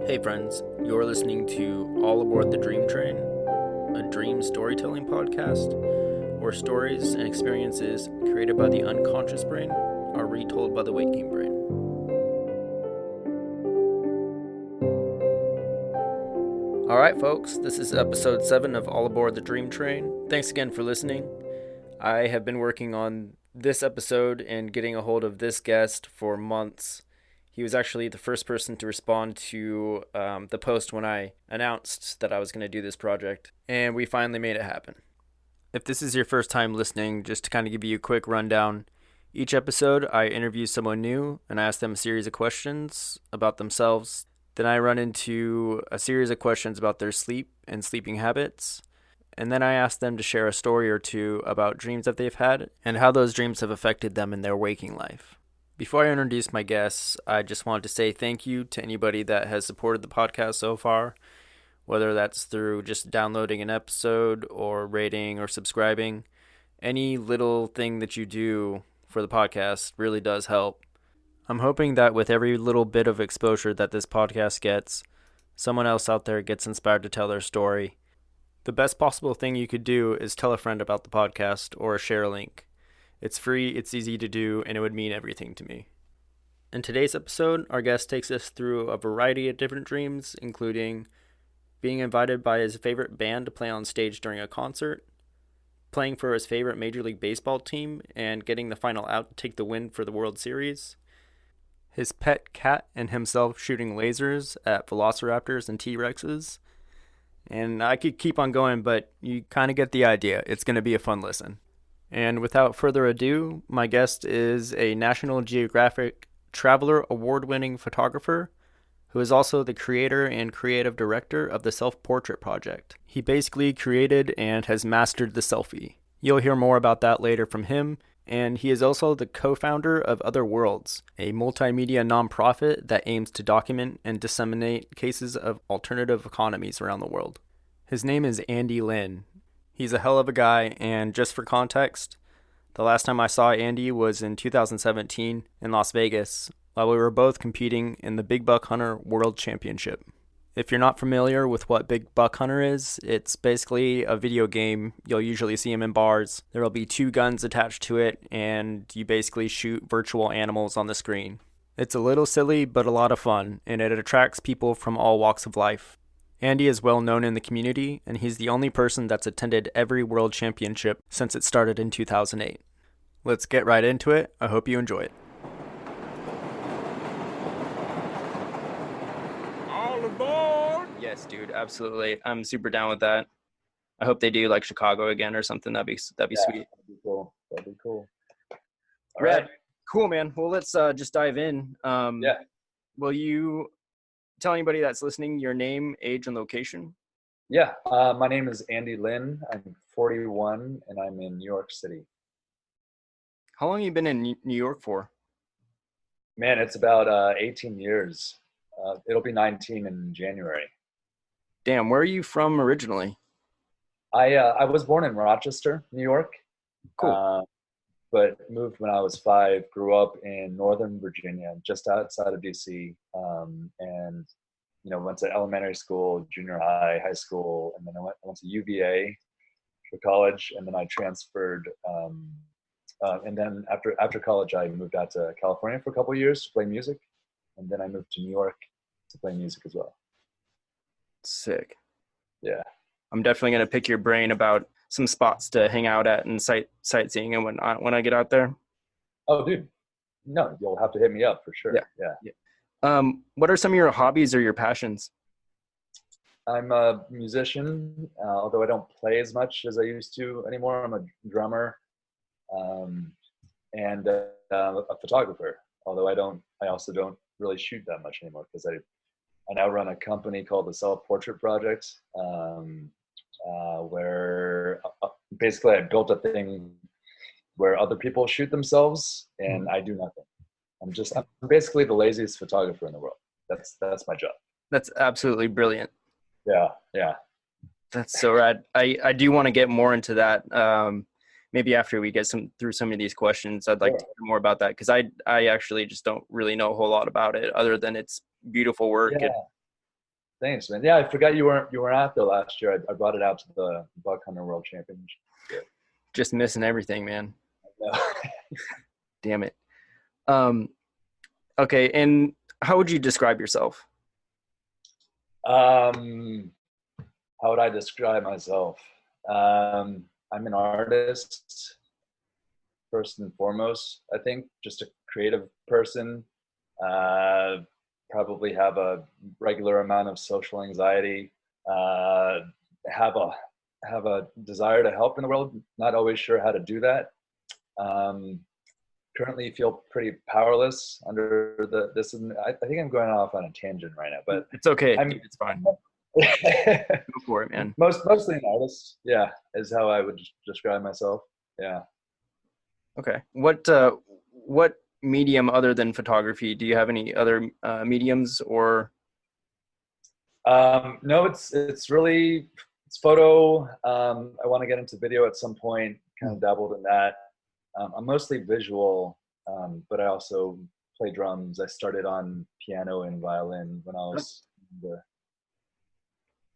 Hey friends, you're listening to All Aboard the Dream Train, a dream storytelling podcast where stories and experiences created by the unconscious brain are retold by the waking brain. Alright folks, this is episode 7 of All Aboard the Dream Train. Thanks again for listening. I have been working on this episode and getting a hold of this guest for months. He was actually the first person to respond to the post when I announced that I was going to do this project, and we finally made it happen. If this is your first time listening, just to kind of give you a quick rundown, each episode I interview someone new and I ask them a series of questions about themselves. Then I run into a series of questions about their sleep and sleeping habits, and then I ask them to share a story or two about dreams that they've had and how those dreams have affected them in their waking life. Before I introduce my guests, I just wanted to say thank you to anybody that has supported the podcast so far, whether that's through just downloading an episode or rating or subscribing. Any little thing that you do for the podcast really does help. I'm hoping that with every little bit of exposure that this podcast gets, someone else out there gets inspired to tell their story. The best possible thing you could do is tell a friend about the podcast or share a link. It's free, it's easy to do, and it would mean everything to me. In today's episode, our guest takes us through a variety of different dreams, including being invited by his favorite band to play on stage during a concert, playing for his favorite Major League Baseball team, and getting the final out to take the win for the World Series, his pet cat and himself shooting lasers at velociraptors and T-Rexes, and I could keep on going, but you kind of get the idea. It's going to be a fun listen. And without further ado, my guest is a National Geographic Traveler Award-winning photographer who is also the creator and creative director of the Self-Portrait Project. He basically created and has mastered the selfie. You'll hear more about that later from him, and he is also the co-founder of Other Worlds, a multimedia nonprofit that aims to document and disseminate cases of alternative economies around the world. His name is Andy Lin. He's a hell of a guy, and just for context, the last time I saw Andy was in 2017 in Las Vegas, while we were both competing in the Big Buck Hunter World Championship. If you're not familiar with what Big Buck Hunter is, it's basically a video game. You'll usually see them in bars. There will be 2 guns attached to it, and you basically shoot virtual animals on the screen. It's a little silly, but a lot of fun, and it attracts people from all walks of life. Andy is well known in the community, and he's the only person that's attended every world championship since it started in 2008. Let's get right into it. I hope you enjoy it. All aboard! Yes, dude, absolutely. I'm super down with that. I hope they do like Chicago again or something. That'd be sweet. That'd be cool. That'd be cool. All Rad. right. Cool, man. Well, let's just dive in. Will you tell anybody that's listening your name, age, and location? Yeah. My name is Andy Lin. I'm 41 and I'm in New York City. How long have you been in New York for? Man, it's about 18 years. It'll be 19 in January. Damn, where are you from originally? I was born in Rochester, New York. Cool. But moved when I was 5, grew up in Northern Virginia, just outside of DC, and went to elementary school, junior high, high school, and then I went to UVA for college, and then I transferred, and then after college, I moved out to California for a couple of years to play music, and then I moved to New York to play music as well. Sick. Yeah. I'm definitely going to pick your brain about some spots to hang out at and sightseeing and whatnot when I get out there. Oh, dude. No, you'll have to hit me up for sure. Yeah. What are some of your hobbies or your passions? I'm a musician, although I don't play as much as I used to anymore. I'm a drummer, and a photographer, although I also don't really shoot that much anymore because I now run a company called the Self-Portrait Project, where basically I built a thing where other people shoot themselves and I do nothing. I'm basically the laziest photographer in the world. That's my job. That's absolutely brilliant. Yeah. That's so rad. I do want to get more into that. Maybe after we get through some of these questions, I'd like to hear more about that because I actually just don't really know a whole lot about it other than it's beautiful work. Yeah. Thanks, man. Yeah, I forgot you weren't out there last year. I brought it out to the Buck Hunter World Championship. Just missing everything, man. Yeah. Damn it. Um, okay, and how would you describe yourself? um, how would I describe myself? I'm an artist first and foremost. I think just a creative person. Uh, Probably have a regular amount of social anxiety. Uh, have a desire to help in the world. Not always sure how to do that. Um, Currently feel pretty powerless under this. I think I'm going off on a tangent right now, but It's okay, I'm dude, it's fine. Go for it, man. mostly an artist. Yeah, is how I would describe myself. Yeah. Okay. What medium other than photography? Do you have any other mediums or? No, it's really it's photo. I want to get into video at some point. Kind of dabbled in that. I'm mostly visual, but I also play drums. I started on piano and violin when I was younger.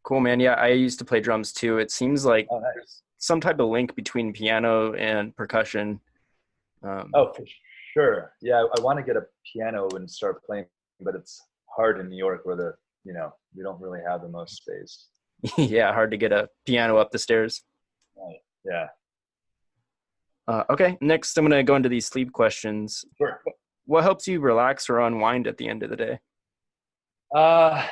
Cool, man. Yeah, I used to play drums too. It seems like Oh, nice. some type of link between piano and percussion. Oh, for sure. Yeah, I want to get a piano and start playing, but it's hard in New York where we don't really have the most space. Yeah, hard to get a piano up the stairs. Right. Yeah. Okay, next I'm going to go into these sleep questions. Sure. What helps you relax or unwind at the end of the day? Uh,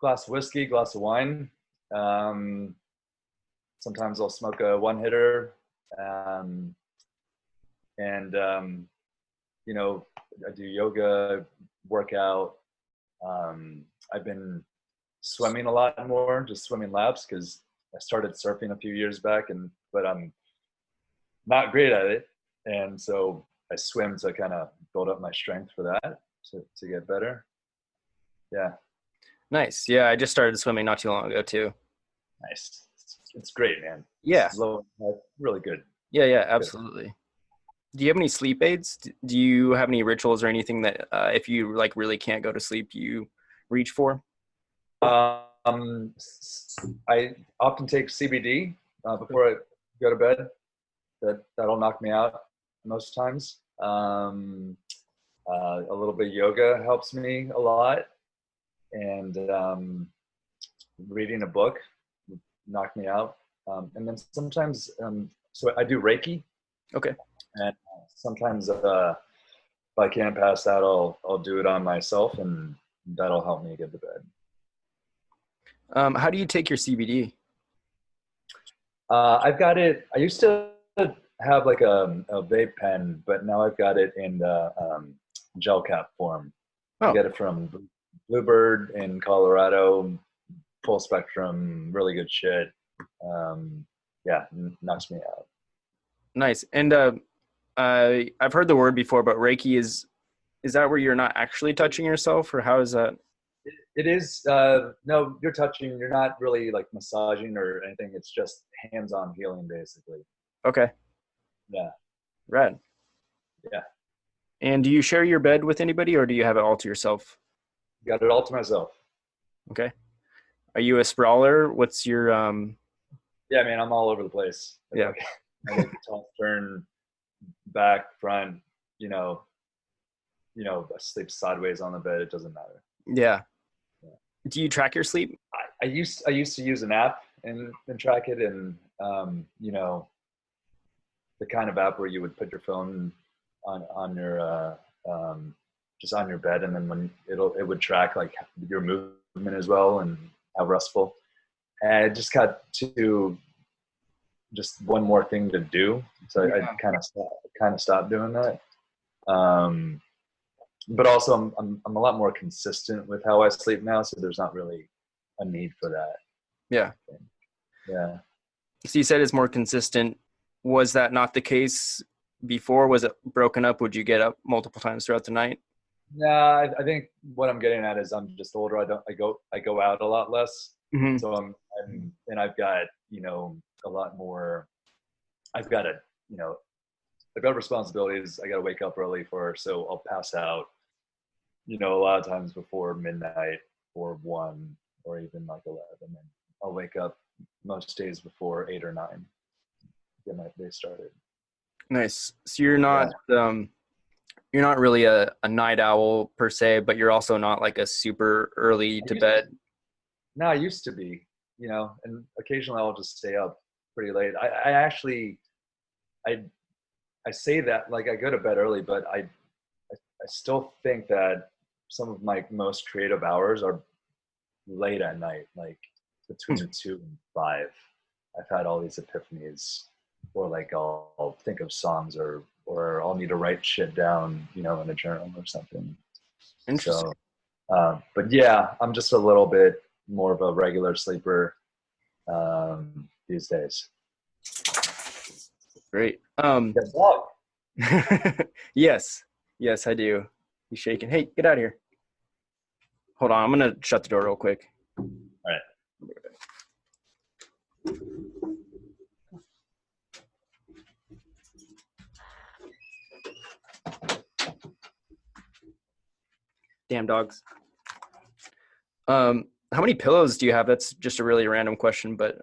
Glass of whiskey, glass of wine. Um, Sometimes I'll smoke a one hitter. Um, and I do yoga, workout. I've been swimming a lot more, just swimming laps, because I started surfing a few years back, but I'm not great at it, and so I swim to kind of build up my strength for that to get better. Yeah. Nice. Yeah, I just started swimming not too long ago too. Nice. It's great, man. Yeah. It's low, really good. Yeah, Good. absolutely. Do you have any sleep aids? Do you have any rituals or anything that if you like really can't go to sleep, you reach for? Um, I often take CBD before I go to bed. That'll knock me out most times. A little bit of yoga helps me a lot, and reading a book would knock me out. And then sometimes, so I do reiki. Okay. And sometimes if I can't pass that, I'll do it on myself, and that'll help me get to bed. How do you take your CBD? I've got it. I used to have like a vape pen, but now I've got it in the gel cap form. I get it from Bluebird in Colorado, full spectrum, really good shit. Yeah, knocks me out. Nice. And I've heard the word before, but Reiki is that where you're not actually touching yourself, or how is that? It is. No, you're touching. You're not really like massaging or anything. It's just hands-on healing, basically. Okay. Yeah. Rad. Yeah. And do you share your bed with anybody, or do you have it all to yourself? Got it all to myself. Okay. Are you a sprawler? What's your Yeah, man, I'm all over the place. Yeah. I like to toss, turn, back, front. I sleep sideways on the bed. It doesn't matter. Yeah. Do you track your sleep? I used to use an app and track it, and the kind of app where you would put your phone on your just on your bed, and then when it would track like your movement as well and how restful. And I just got to just one more thing to do, so I kind of stopped doing that. But also I'm a lot more consistent with how I sleep now, so there's not really a need for that. Yeah. Yeah. So you said it's more consistent. Was that not the case before? Was it broken up? Would you get up multiple times throughout the night? Nah, I think what I'm getting at is I'm just older. I go out a lot less. Mm-hmm. So and I've got, a lot more. I've got responsibilities I got to wake up early for, so I'll pass out, a lot of times before midnight or 1. or even like 11. And I'll wake up most days before 8 or 9, get my day started. Nice. So you're not really a night owl per se, but you're also not like a super early I to used bed. No, I used to be, and occasionally I'll just stay up pretty late. I actually, I, I say that like I go to bed early, but I still think that some of my most creative hours are late at night, like between 2 and 5. I've had all these epiphanies, or like I'll think of songs, or I'll need to write shit down, in a journal or something. Interesting. So, but yeah, I'm just a little bit more of a regular sleeper these days. Great. Yes, dog. Yes. Yes, I do. He's shaking. Hey, get out of here. Hold on. I'm going to shut the door real quick. All right. Damn dogs. How many pillows do you have? That's just a really random question, but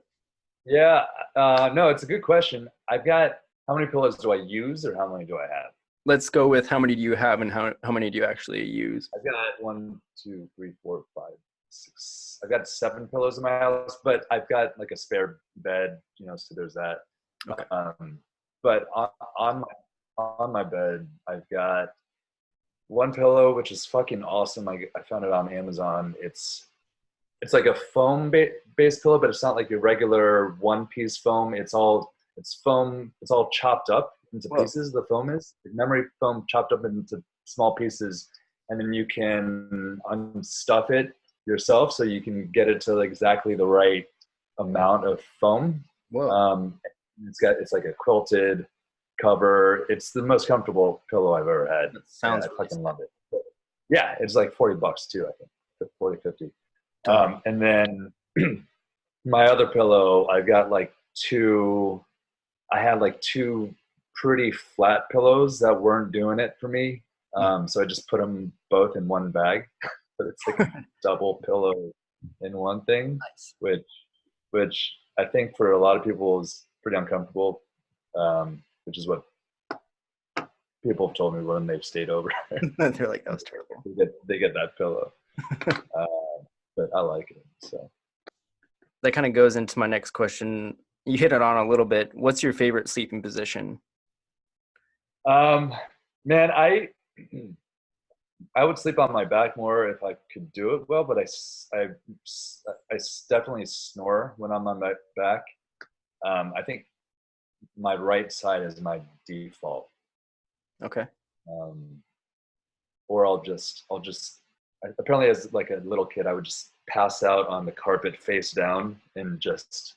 Yeah, no, it's a good question. I've got, how many pillows do I use, or how many do I have? let's go with how many do you have and how many do you actually use? I've got 1, 2, 3, 4, 5, 6. I've got 7 pillows in my house, but I've got like a spare bed, so there's that. Okay. But on my bed, I've got one pillow, which is fucking awesome. I found it on Amazon. It's like a foam based pillow, but it's not like your regular one piece foam. It's foam. It's all chopped up into Whoa. pieces. The foam is memory foam chopped up into small pieces, and then you can unstuff it yourself, so you can get it to exactly the right amount of foam. Whoa. It's like a quilted cover. It's the most comfortable pillow I've ever had. That sounds I really fucking love it. Yeah, it's like $40 too, I think. 40, 50. Dope. And then my other pillow, I've got like I had like two pretty flat pillows that weren't doing it for me. So I just put them both in one bag, but it's like a double pillow in one thing, Nice. which I think for a lot of people is pretty uncomfortable, which is what people have told me when they've stayed over. They're like, that was terrible. They get that pillow, but I like it. So That kind of goes into my next question. You hit it on a little bit. What's your favorite sleeping position? Man, I would sleep on my back more if I could do it well, but I definitely snore when I'm on my back. I think my right side is my default. Okay. Or I'll just apparently as like a little kid, I would just pass out on the carpet face down and just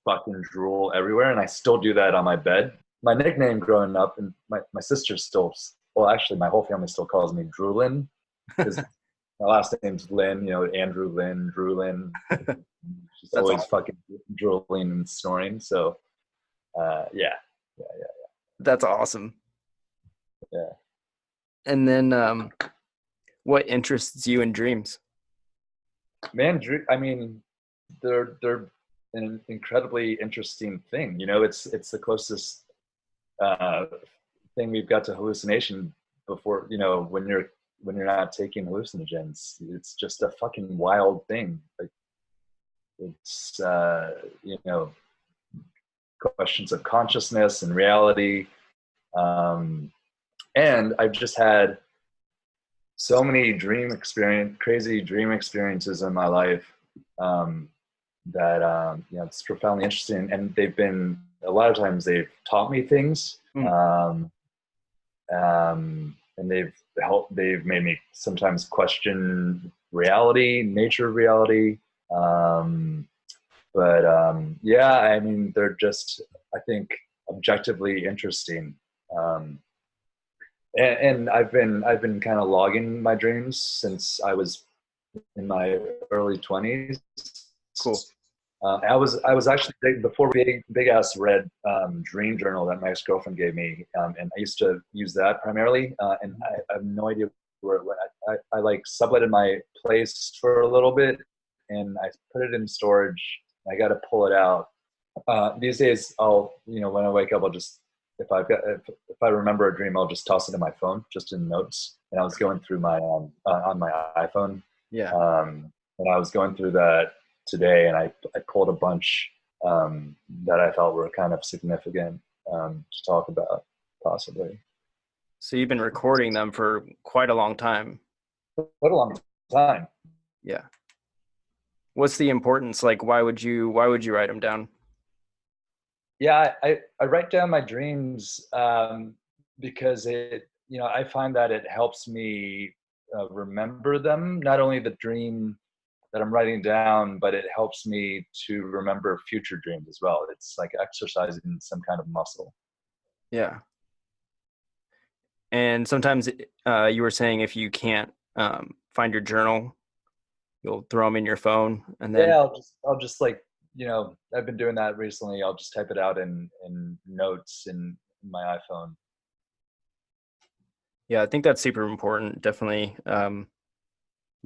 fucking drool everywhere. And I still do that on my bed. My nickname growing up, and my sister still, well, actually my whole family still calls me Droolin, because my last name's Lynn, Andrew Lynn, Droolin. She's That's always awesome. fucking drooling and snoring. So yeah. That's awesome. Yeah. And then what interests you in dreams? Man, I mean, they're an incredibly interesting thing. It's the closest uh, thing we've got to hallucination before. When you're not taking hallucinogens, it's just a fucking wild thing. Like it's questions of consciousness and reality. And I've just had so many crazy dream experiences in my life, that it's profoundly interesting, and a lot of times they've taught me things, and they've made me sometimes question reality, nature of reality. Yeah, I mean, they're just, I think, objectively interesting. And I've been kind of logging my dreams since I was in my early 20s. Cool. I was actually before big ass red dream journal that my ex girlfriend gave me, and I used to use that primarily. And I have no idea where it went. I like subletted my place for a little bit, and I put it in storage. I got to pull it out. These days, I'll, when I wake up, I'll just, if I remember a dream, I'll just toss it in my phone, just in notes. And I was going through my on my iPhone, Yeah. and I was going through that today, and I pulled a bunch that I felt were kind of significant to talk about, possibly. So you've been recording them for quite a long time. What a long time. Yeah. What's the importance? Like, why would you write them down? Yeah, I write down my dreams because I find that it helps me remember them. Not only the dream that I'm writing down, but it helps me to remember future dreams as well. It's like exercising some kind of muscle. Yeah. And sometimes you were saying if you can't find your journal, you'll throw them in your phone, and then I'll just like, I've been doing that recently. I'll just type it out in notes in my iPhone. Yeah, I think that's super important. Definitely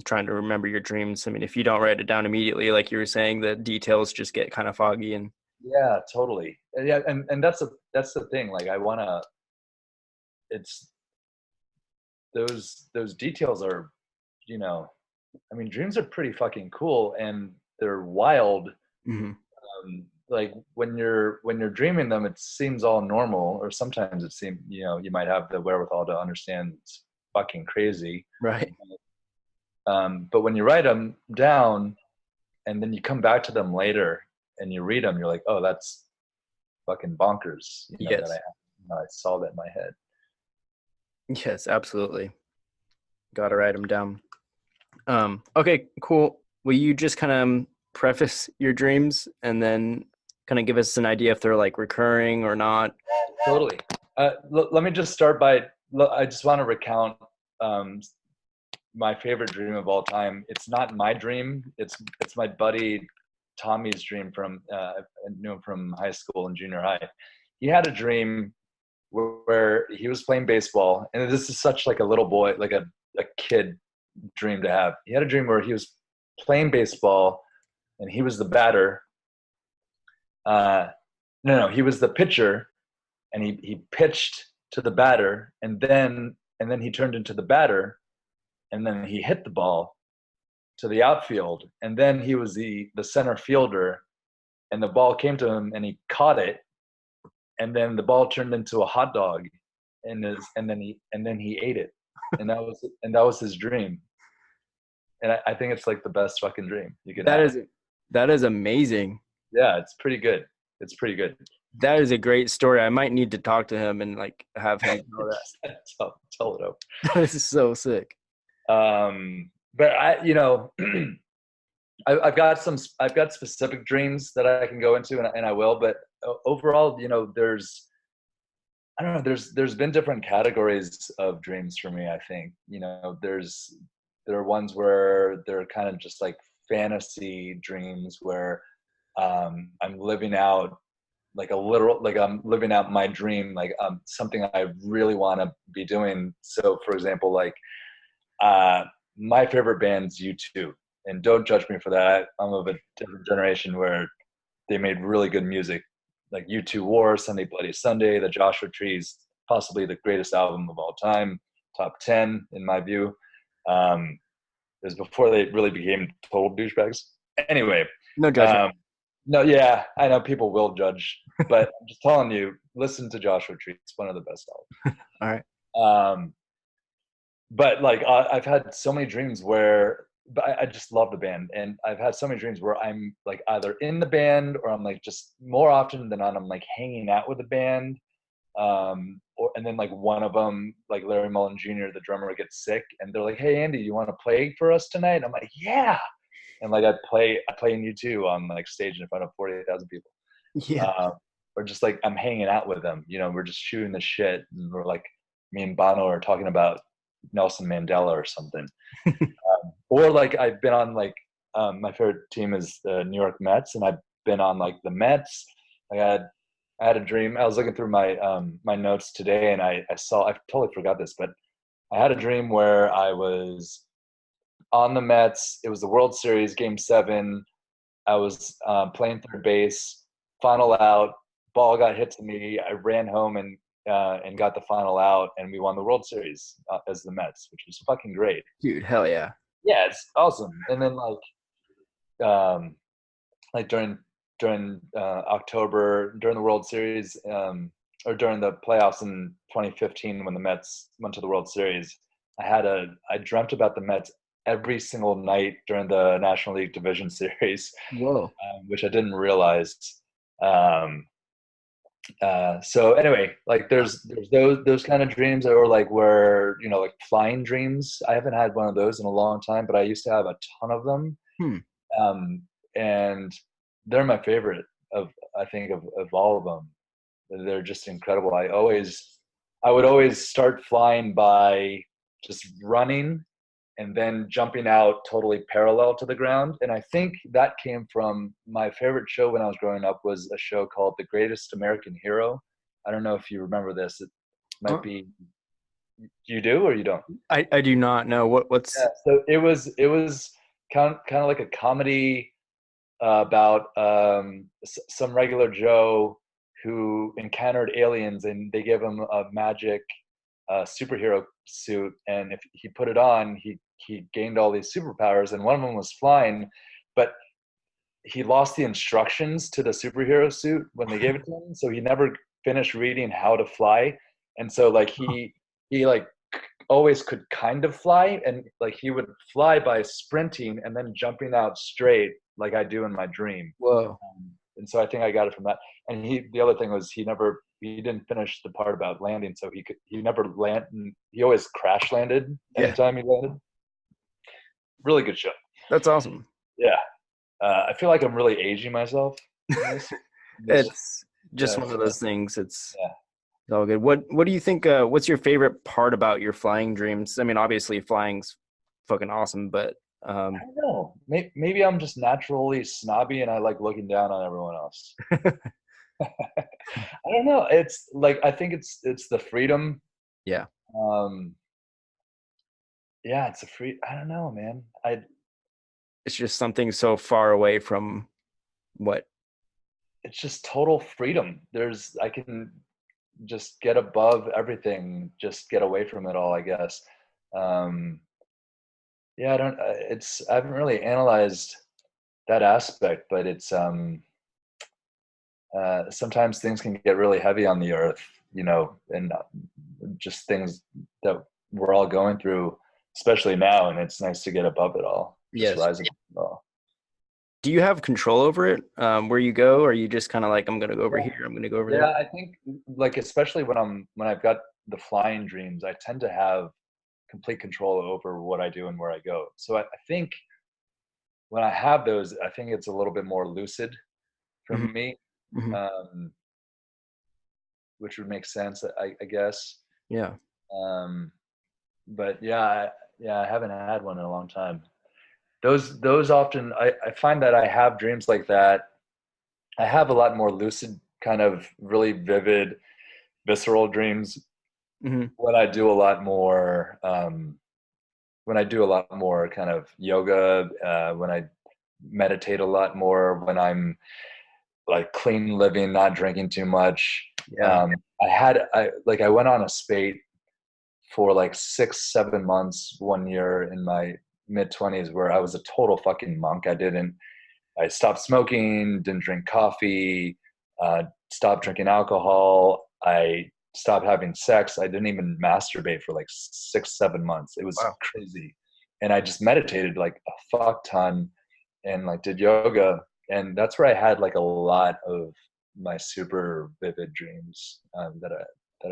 trying to remember your dreams. I mean, if you don't write it down immediately, like you were saying, the details just get kind of foggy. And yeah, totally. Yeah, and that's the thing. Like it's those details are, I mean, dreams are pretty fucking cool, and they're wild. mm-hmm. Like when you're dreaming them, it seems all normal, or sometimes it seems, you might have the wherewithal to understand it's fucking crazy. Right. But when you write them down and then you come back to them later and you read them, you're like, oh, that's fucking bonkers. Yes. That I saw that in my head. Yes, absolutely. Got to write them down. Okay, cool. Will you just kind of preface your dreams and then kind of give us an idea if they're like recurring or not? Totally. Let me just start by, I just want to recount my favorite dream of all time. It's not my dream. It's my buddy Tommy's dream from I knew him from high school and junior high. He had a dream where he was playing baseball, and this is such like a little boy, like a kid dream to have. He had a dream where he was playing baseball and he was the batter. No, he was the pitcher, and he pitched to the batter, and then he turned into the batter, and then he hit the ball to the outfield, and then he was the center fielder, and the ball came to him and he caught it, and then the ball turned into a hot dog, and then he ate it, and that was his dream. And I think it's like the best fucking dream you could have. That is amazing. Yeah, it's pretty good. It's pretty good. That is a great story. I might need to talk to him and like have him know that. Tell it up. This is so sick. But I've got specific dreams that I can go into, and I will. But overall, there's been different categories of dreams for me. I think there are ones where they're kind of just like fantasy dreams where I'm living out like I'm living out my dream, like something I really want to be doing. So, for example, like my favorite band's U2, and don't judge me for that. I'm of a different generation where they made really good music, like U2 War, Sunday Bloody Sunday, The Joshua Trees, possibly the greatest album of all time, top 10 in my view. It was before they really became total douchebags. Anyway, no judgment. No, yeah, I know people will judge, but I'm just telling you, listen to Joshua Tree. It's one of the best albums. All right. But like I've had so many dreams where, but I just love the band, and I've had so many dreams where I'm like either in the band, or I'm like, just more often than not, I'm like hanging out with the band. And then like one of them, like Larry Mullen Jr., the drummer, gets sick, and they're like, "Hey Andy, you want to play for us tonight?" And I'm like, "Yeah." And like I play in U2 on like stage in front of 48,000 people. Yeah. Or just like I'm hanging out with them, we're just shooting the shit, and we're like, me and Bono are talking about Nelson Mandela or something. Or like I've been on like my favorite team is the New York Mets, and I've been on like the Mets. I had a dream. I was looking through my my notes today, and I totally forgot this, but I had a dream where I was on the Mets. It was the World Series, Game 7. I was playing third base, final out, ball got hit to me. I ran home and got the final out, and we won the World Series as the Mets, which was fucking great. Dude, hell yeah. Yeah, it's awesome. And then um, like during October during the World Series, or during the playoffs in 2015 when the Mets went to the World Series, I dreamt about the Mets every single night during the National League Division Series, Whoa. which I didn't realize. Um, so anyway, like there's those kind of dreams, or like where, like flying dreams. I haven't had one of those in a long time, but I used to have a ton of them. Hmm. And they're my favorite I think of all of them. They're just incredible. I would always start flying by just running and then jumping out totally parallel to the ground. And I think that came from my favorite show when I was growing up was a show called The Greatest American Hero. I don't know if you remember this. It might be, you do or you don't? I do not know what's. Yeah, so it was kind of like a comedy about some regular Joe who encountered aliens, and they gave him a magic superhero suit, and if he put it on, he gained all these superpowers, and one of them was flying, but he lost the instructions to the superhero suit when they gave it to him, so he never finished reading how to fly, and so like he like always could kind of fly, and like he would fly by sprinting and then jumping out straight like I do in my dream. Whoa. And so I think I got it from that. And the other thing was he didn't finish the part about landing, so he never land. He always crash landed anytime he landed. Really good show. That's awesome. Yeah, I feel like I'm really aging myself. It's just one of those things. It's all good. What do you think? What's your favorite part about your flying dreams? I mean, obviously flying's fucking awesome, but I don't know. Maybe I'm just naturally snobby and I like looking down on everyone else. I don't know. It's like I think it's the freedom. Yeah. Yeah, it's a free. I don't know, man. It's just something so far away from what. It's just total freedom. I can just get above everything, just get away from it all, I guess. Yeah, I haven't really analyzed that aspect, but it's sometimes things can get really heavy on the earth, and just things that we're all going through, especially now, and it's nice to get above it all. Just rise above it all. Do you have control over it, where you go, or are you just kind of like, I'm going to go over here, I'm going to go over there? Yeah, I think like, especially when I've got the flying dreams, I tend to have complete control over what I do and where I go. So I think when I have those, I think it's a little bit more lucid for me, which would make sense, I guess. Yeah. But yeah, I haven't had one in a long time. Those often, I find that I have dreams like that. I have a lot more lucid, kind of really vivid, visceral dreams when I do a lot more kind of yoga, when I meditate a lot more, when I'm like clean living, not drinking too much. I went on a spate for like 6-7 months one year in my mid-20s where I was a total fucking monk. I stopped smoking, didn't drink coffee, stopped drinking alcohol. I stopped having sex. I didn't even masturbate for like 6-7 months. It was crazy. And I just meditated like a fuck ton and like did yoga. And that's where I had like a lot of my super vivid dreams that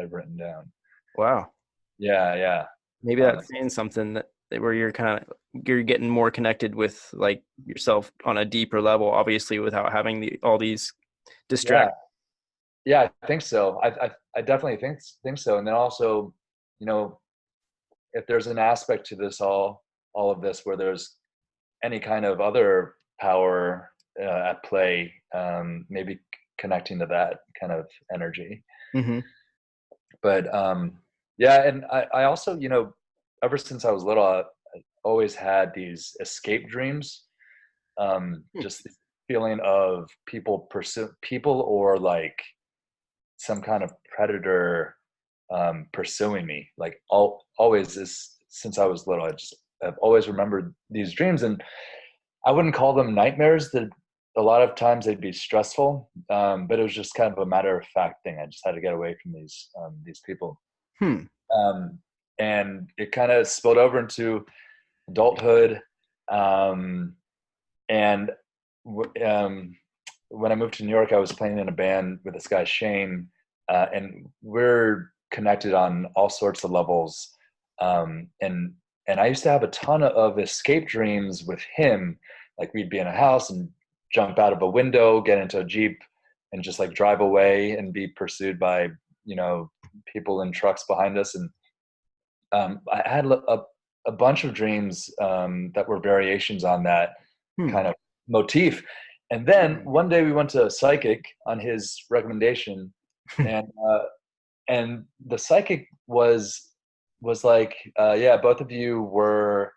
I've written down. Wow. Yeah. Maybe that's saying something that where you're getting more connected with like yourself on a deeper level, obviously without having all these distractions. Yeah, I think so. I definitely think so. And then also, if there's an aspect to this all of this where there's any kind of other power at play, maybe connecting to that kind of energy. But yeah, and I also, ever since I was little, I always had these escape dreams. Hmm. Just the feeling of people or like some kind of predator pursuing me. Like always is since I was little. I've always remembered these dreams, and I wouldn't call them nightmares. That a lot of times they'd be stressful, but it was just kind of a matter of fact thing. I just had to get away from these people, Hmm. um, and it kind of spilled over into adulthood. Um, and when I moved to New York, I was playing in a band with this guy Shane, and we're connected on all sorts of levels. And I used to have a ton of escape dreams with him. Like we'd be in a house and jump out of a window, get into a Jeep, and just like drive away and be pursued by people in trucks behind us. And I had a bunch of dreams that were variations on that Hmm. kind of motif. And then one day we went to a psychic on his recommendation, and the psychic was like, yeah, both of you were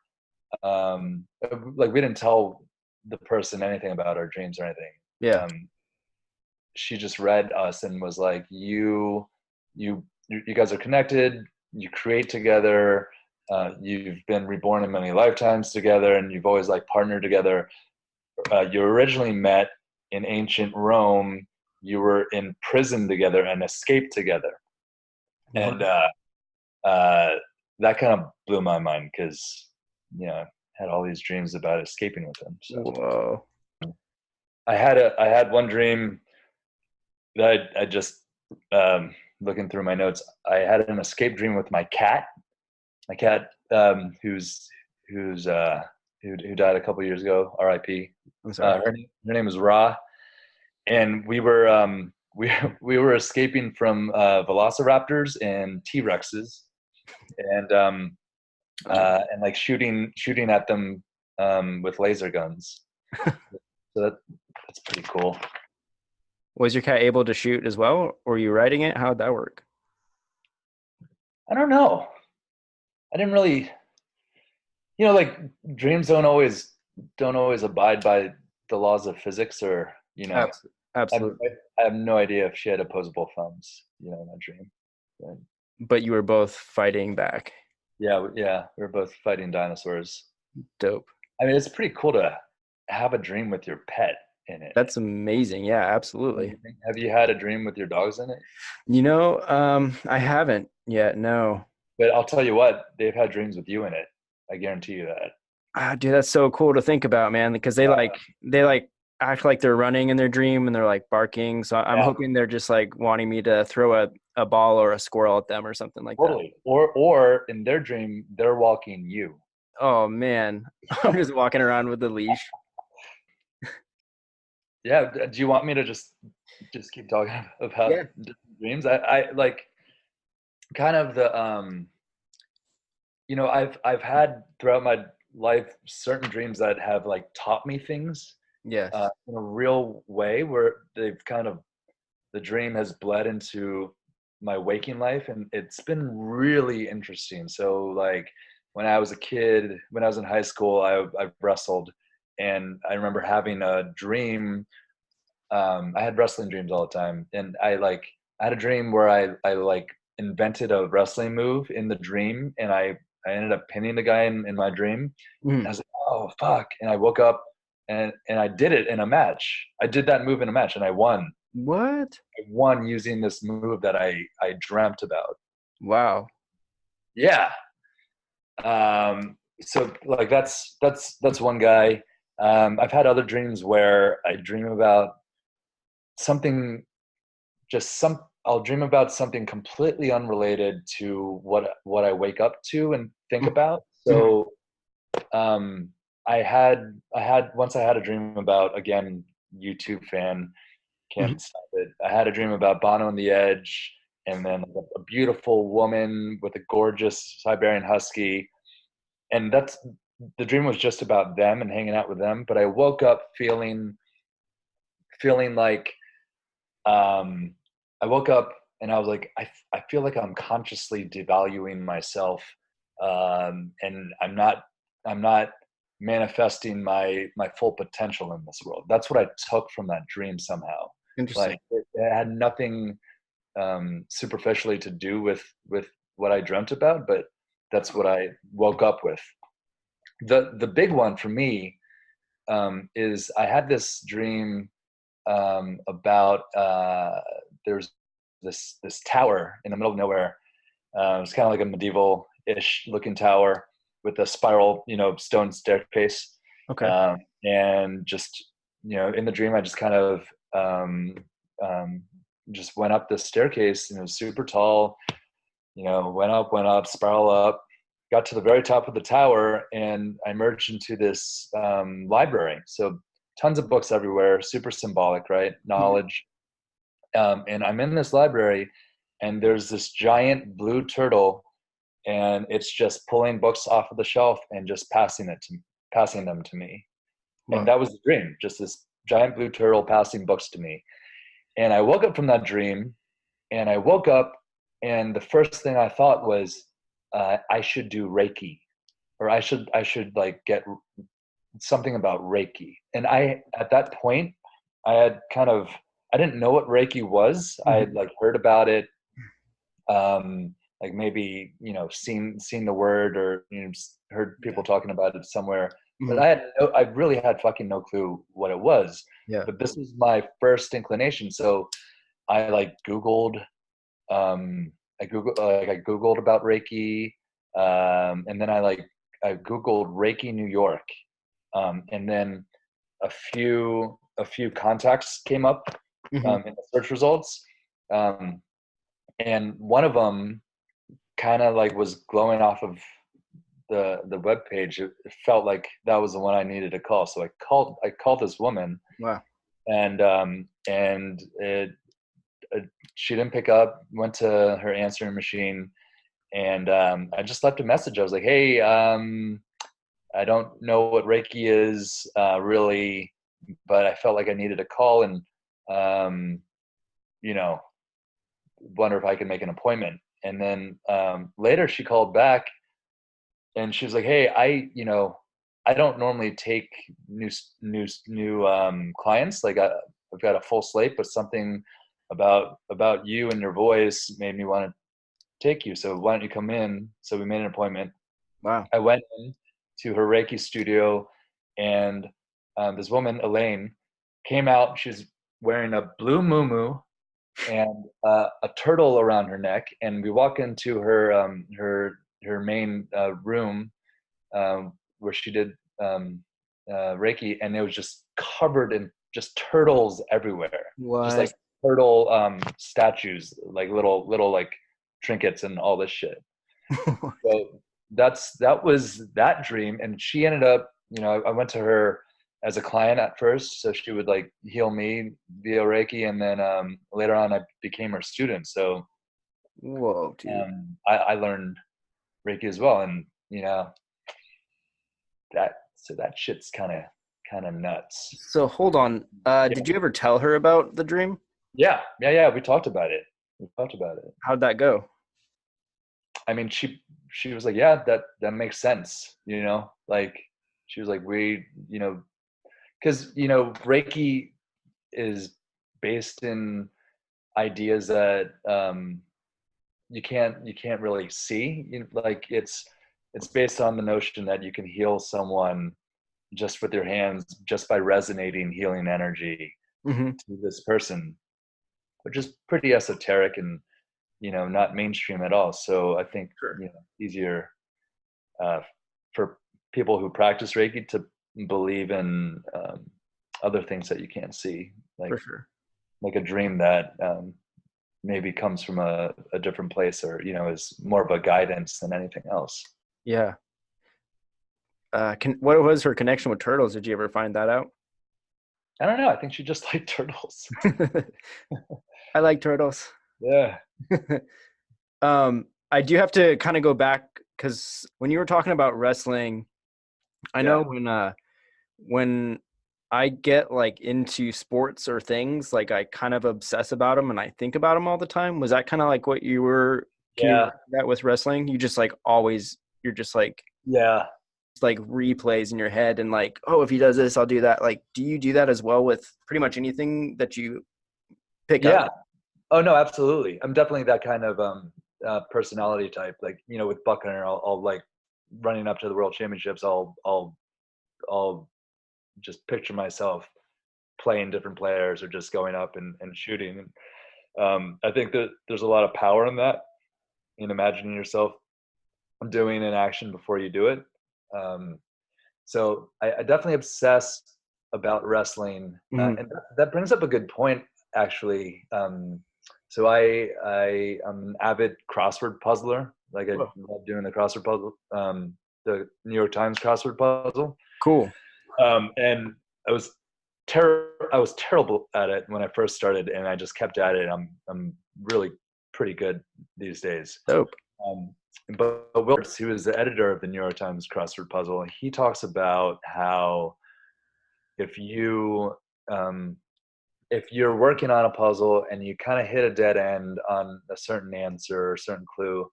like we didn't tell the person anything about our dreams or anything. Yeah. Um, she just read us and was like, you guys are connected. You create together. You've been reborn in many lifetimes together, and you've always like partnered together. You originally met in ancient Rome. You were in prison together and escaped together, and What? uh, that kind of blew my mind because I had all these dreams about escaping with him. So Whoa. I had one dream that I just looking through my notes. I had an escape dream with my cat. My cat, who died a couple years ago, R.I.P. I'm sorry. Her name is Ra, and we were we were escaping from velociraptors and T-Rexes, and and like shooting at them with laser guns. So that's pretty cool. Was your cat able to shoot as well? Or were you riding it? How'd that work? I don't know. I didn't really, like dreams don't always abide by the laws of physics, or I, Absolutely. I have no idea if she had opposable thumbs, in that dream. But But you were both fighting back. yeah, yeah, we were both fighting dinosaurs. Dope. I mean, it's pretty cool to have a dream with your pet in it. That's amazing. Yeah, Don't absolutely. you think? Have you had a dream with your dogs in it? I haven't yet. No. But I'll tell you what, they've had dreams with you in it. I guarantee you that. Ah, dude, that's so cool to think about, man, because they act like they're running in their dream and they're like barking. So I'm Yeah, hoping they're just like wanting me to throw a ball or a squirrel at them or something like that. totally. Or in their dream, they're walking you. Oh man. I'm just walking around with a leash. Yeah. Do you want me to just keep talking about Yeah. different dreams? I like kind of the I've had throughout my life certain dreams that have like taught me things Yes. in a real way, where they've kind of the dream has bled into my waking life, and it's been really interesting. So like when I was a kid, when I was in high school, I wrestled, and I remember having a dream. I had wrestling dreams all the time, and I had a dream where I like invented a wrestling move in the dream, and I ended up pinning the guy in my dream. And I Mhm. was like, oh fuck! And I woke up, and I did it in a match. I did that move in a match, and I won. What? I won using this move that I dreamt about. Wow. Yeah. So like that's one guy. I've had other dreams where I dream about something, I'll dream about something completely unrelated to what I wake up to and think about. Mhm. So um I had a dream about, again, YouTube fan, Mhm. can't stop it. I had a dream about Bono and the Edge, and then a beautiful woman with a gorgeous Siberian Husky, and the dream was just about them and hanging out with them. But I woke up feeling like um, I woke up and I was like, I feel like I'm consciously devaluing myself, and I'm not. I'm not manifesting my full potential in this world. That's what I took from that dream somehow. Interesting. Like it had nothing superficially to do with what I dreamt about, but that's what I woke up with. The big one for me is I had this dream about there's this tower in the middle of nowhere. It's kind of like a medieval-ish looking tower with a spiral, stone staircase. Okay. And just, in the dream, I just kind of um, just went up this staircase, super tall, went up, spiral up, got to the very top of the tower, and I emerged into this library. So tons of books everywhere, super symbolic, right? Knowledge. And I'm in this library, and there's this giant blue turtle, and it's just pulling books off of the shelf and just passing them to me. Wow. And that was the dream, just this giant blue turtle passing books to me. And I woke up from that dream, and I woke up, and the first thing I thought was, I should do Reiki, or I should like get something about Reiki. And at that point, I didn't know what Reiki was. I had like heard about it, like maybe, seen the word, or, heard people talking about it somewhere. But I really had fucking no clue what it was. Yeah. But this was my first inclination. So I like Googled, I Googled about Reiki, and then I Googled Reiki New York, and then a few contacts came up in the search results, and one of them kind of like was glowing off of the web page. It felt like that was the one I needed to call. So I called this woman. Wow. And she didn't pick up. Went to her answering machine, and I just left a message. I was like, "Hey, I don't know what Reiki is really, but I felt like I needed a call, and wonder if I could make an appointment." And then later she called back, and she was like, "Hey, I don't normally take new clients. Like I've got a full slate, but something about you and your voice made me want to take you. So why don't you come in?" So we made an appointment. Wow. I went in to her Reiki studio, and this woman, Elaine, came out. She's wearing a blue muumuu and a turtle around her neck. And we walk into her main room where she did Reiki, and it was just covered in just turtles everywhere. What? Just like turtle statues, like little like trinkets and all this shit. So that was that dream. And she ended up, I went to her as a client at first, so she would like heal me via Reiki, and then later on I became her student. So whoa, dude. I learned Reiki as well, and that shit's kind of nuts. So hold on. Did you ever tell her about the dream? Yeah. We talked about it. How'd that go? I mean, she was like, yeah, that makes sense. Like she was like, because Reiki is based in ideas that you can't really see. Like it's based on the notion that you can heal someone just with your hands, just by resonating healing energy to this person, which is pretty esoteric and not mainstream at all. So I think easier for people who practice Reiki to believe in other things that you can't see, like For sure. like a dream that maybe comes from a different place, or is more of a guidance than anything else. Yeah. What was her connection with turtles? Did you ever find that out? I don't know. I think she just liked turtles. I like turtles. Yeah. I do have to kind of go back, because when you were talking about wrestling, I know when I get like into sports or things, like I kind of obsess about them and I think about them all the time. Was that kind of like what you were? Can you relate that with wrestling? You just like always, you're just like, Yeah. like replays in your head and like, oh, if he does this, I'll do that. Like, do you do that as well with pretty much anything that you pick up? Yeah. Oh no, absolutely. I'm definitely that kind of personality type. Like, you know, with Buckner, I'll like running up to the World Championships. I'll just picture myself playing different players or just going up and shooting. And I think that there's a lot of power in that, in imagining yourself doing an action before you do it. So I definitely obsess about wrestling, Mhm. and that brings up a good point, actually. So I am an avid crossword puzzler. Like, I Whoa. love doing the crossword puzzle, the New York Times crossword puzzle. Cool. And I was terrible at it when I first started, and I just kept at it. I'm really pretty good these days. Dope. But Willis, who is the editor of the New York Times crossword puzzle, he talks about how if you if you're working on a puzzle and you kind of hit a dead end on a certain answer or a certain clue,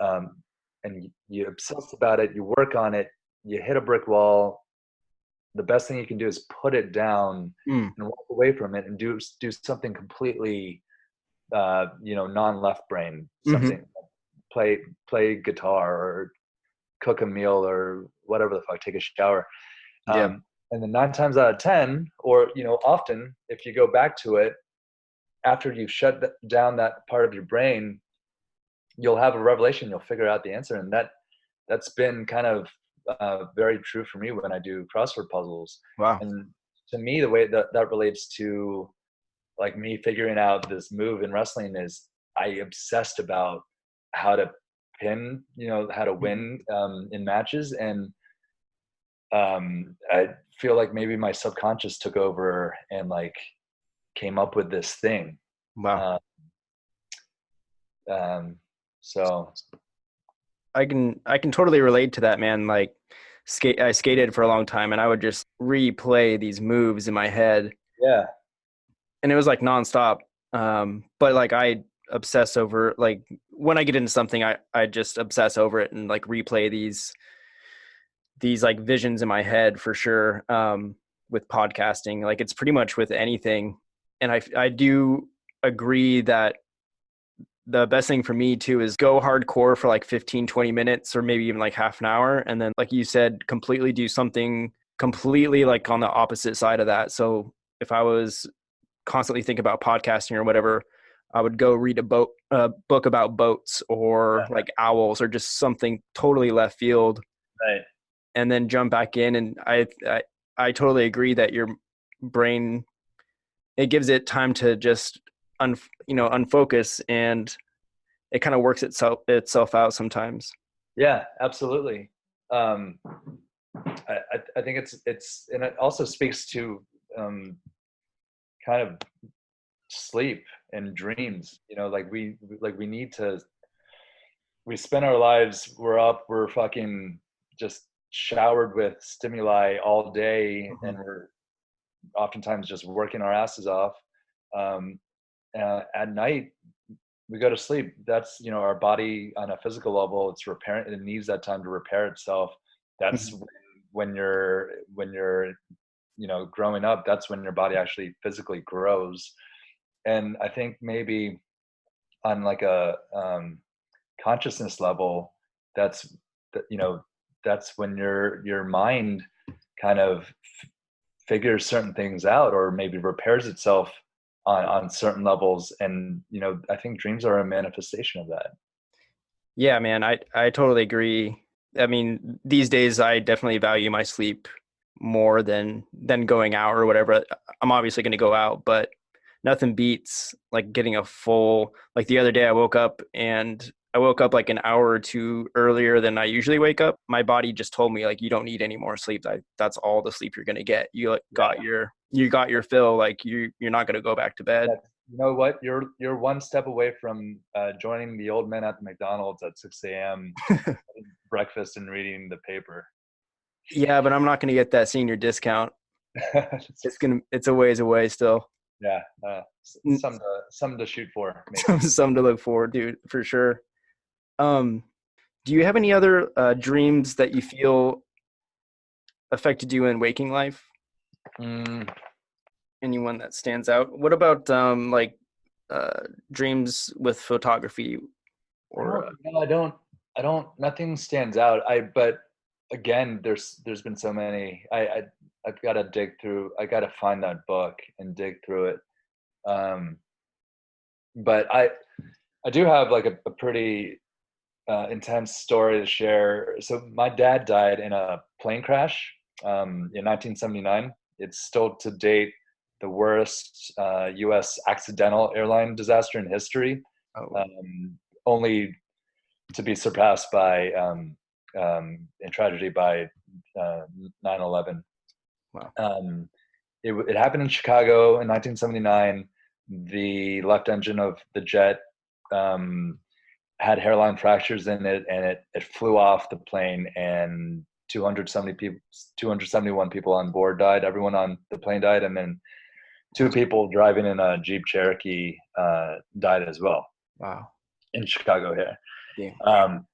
and you obsess about it, you work on it, you hit a brick wall, the best thing you can do is put it down Mm. and walk away from it and do something completely, non-left brain, Mm-hmm. something, play guitar or cook a meal or whatever the fuck, take a shower. Yeah. And then 9 times out of 10, or, often, if you go back to it after you've shut down that part of your brain, you'll have a revelation, you'll figure out the answer. And that's been kind of very true for me when I do crossword puzzles. Wow. And to me, the way that relates to like me figuring out this move in wrestling is I obsessed about how to pin, how to win in matches. And I feel like maybe my subconscious took over and like came up with this thing. Wow. Uh, so I can totally relate to that, man. Like I skated for a long time and I would just replay these moves in my head yeah, and it was like nonstop. But like I obsess over, like when I get into something, I just obsess over it and like replay these like visions in my head for sure. With podcasting, like it's pretty much with anything. And I do agree that the best thing for me too is go hardcore for like 15-20 minutes or maybe even like half an hour, and then like you said, completely do something completely like on the opposite side of that. So if I was constantly thinking about podcasting or whatever, I would go read a book about boats or like owls or just something totally left field, right. and then jump back in. And I totally agree that your brain, it gives it time to just unfocus, and it kind of works itself out sometimes. Yeah, absolutely. Um, I think it's and it also speaks to kind of sleep and dreams. Like we need to. We spend our lives. We're fucking just showered with stimuli all day, Mm-hmm. and we're oftentimes just working our asses off. Um, at night, we go to sleep. That's, our body on a physical level, it's repairing. It needs that time to repair itself. That's Mm-hmm. when you're growing up. That's when your body actually physically grows. And I think maybe on like a consciousness level, that's that's when your mind kind of figures certain things out, or maybe repairs itself on certain levels. And I think dreams are a manifestation of that. Yeah, man, I totally agree. I mean, these days I definitely value my sleep more than going out or whatever. I'm obviously going to go out, but nothing beats like getting a full, like the other day I woke up like an hour or two earlier than I usually wake up. My body just told me like, you don't need any more sleep. That's all the sleep you're going to get. You like, got your fill. Like you're not going to go back to bed. You know what? You're one step away from joining the old men at the McDonald's at 6 a.m. breakfast and reading the paper. Yeah, but I'm not going to get that senior discount. It's a ways away still. Yeah, N- some to shoot for, maybe. Something to look forward to for sure. Do you have any other dreams that you feel affected you in waking life? Mm, Anyone that stands out? What about uh, dreams with photography I or don't, no, I don't, nothing stands out. But again, there's been so many. I've got to dig through. I got to find that book and dig through it. Um, but I do have like a pretty intense story to share. So my dad died in a plane crash in 1979. It's still to date the worst U.S. accidental airline disaster in history, oh, only to be surpassed by in tragedy by 9/11. wow. Um, it happened in Chicago in 1979. The left engine of the jet um, had hairline fractures in it, and it flew off the plane, and 271 people on board died. Everyone on the plane died, and then two people driving in a Jeep Cherokee died as well Wow. in Chicago here. Yeah. Um,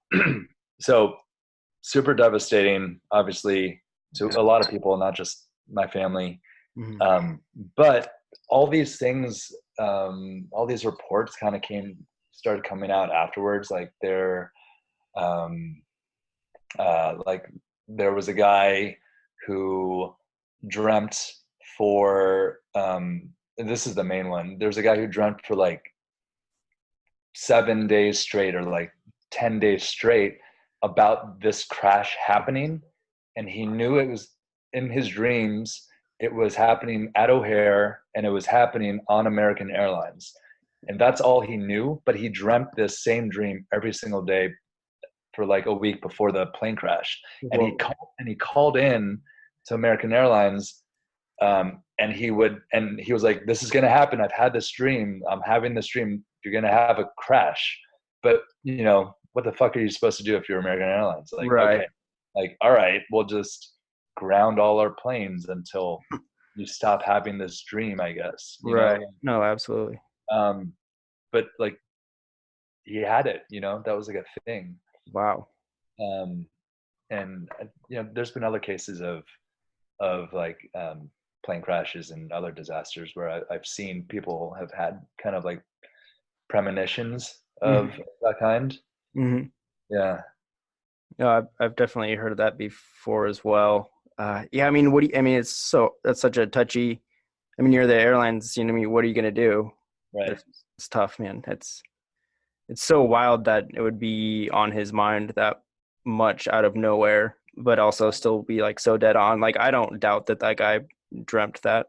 so super devastating, obviously, to a lot of people, not just my family. Mhm. But all these things, all these reports kind of started coming out afterwards. Um, like there was a guy who dreamt for, and this is the main one. There's a guy who dreamt for like 7 days straight or like 10 days straight about this crash happening. And he knew it was in his dreams, it was happening at O'Hare and it was happening on American Airlines. And that's all he knew. But he dreamt this same dream every single day for like a week before the plane crash. And Whoa. he called in to American Airlines, and he was like, this is going to happen. I've had this dream. I'm having this dream. You're going to have a crash. But what the fuck are you supposed to do if you're American Airlines? Like, Right. okay, like, all right, we'll just ground all our planes until you stop having this dream, I guess, Right. No, absolutely. um, but like he had it, that was like a thing. Wow. Um, and there's been other cases of like plane crashes and other disasters where I've seen people have had kind of like premonitions of Hmm. that kind. Hmm. Yeah. No, I've definitely heard of that before as well. Yeah, I mean, that's such a touchy. I mean, you're the airlines. I mean, what are you gonna do? Right. It's tough, man. It's so wild that it would be on his mind that much out of nowhere, but also still be like so dead on. Like, I don't doubt that guy dreamt that.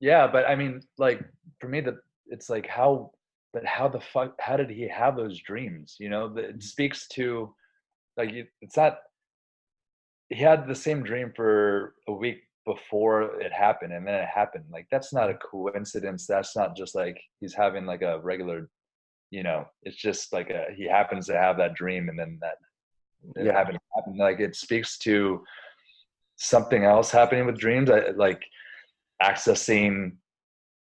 Yeah, but I mean, like for me, it's like how the fuck, how did he have those dreams? It speaks to like it's not. He had the same dream for a week before it happened, and then it happened. Like that's not a coincidence. That's not just like he's having like a regular. It's just like he happens to have that dream, and then that it Yeah. happened. Like it speaks to something else happening with dreams. Like accessing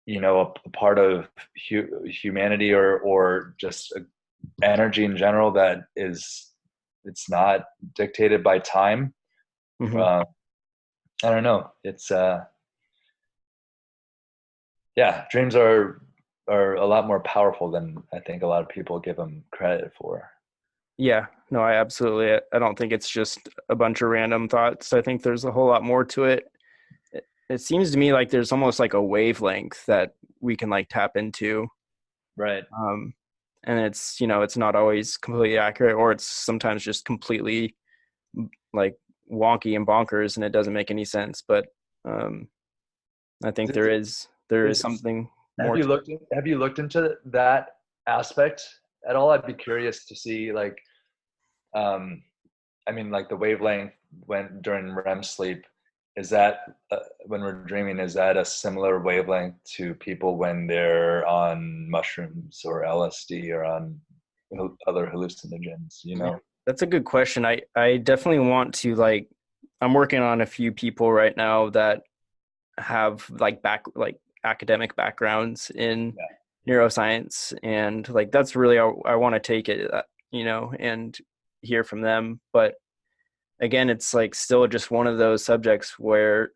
a part of humanity or just energy in general that it's not dictated by time. Hmm. uh, I don't know, it's yeah, dreams are a lot more powerful than I think a lot of people give them credit for. Yeah. No, I don't think it's just a bunch of random thoughts. I think there's a whole lot more to it. It seems to me like there's almost like a wavelength that we can like tap into. Right. Um, and it's not always completely accurate, or it's sometimes just completely like wonky and bonkers and it doesn't make any sense. But um, I think Is, there is is something more to it. have you looked into that aspect at all? I'd be curious to see like um I mean, like the wavelength when during REM sleep, is that when we're dreaming, is that a similar wavelength to people when they're on mushrooms or LSD or on other hallucinogens? Yeah, that's a good question. I definitely want to like I'm working on a few people right now that have like academic backgrounds in Yeah. neuroscience, and like that's really I want to take it, and hear from them. But again, it's like still just one of those subjects where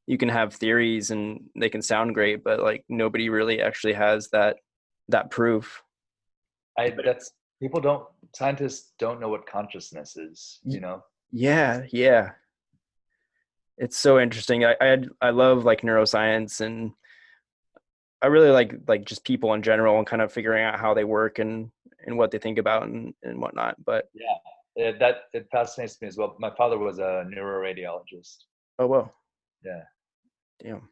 you can have theories and they can sound great, but like nobody really actually has that proof. That's people don't scientists don't know what consciousness is, Y- yeah, it's so interesting. I love like neuroscience, and I really like just people in general and kind of figuring out how they work and what they think about and whatnot. But Yeah, it fascinates me as well. My father was a neuroradiologist. oh well, Yeah, damn.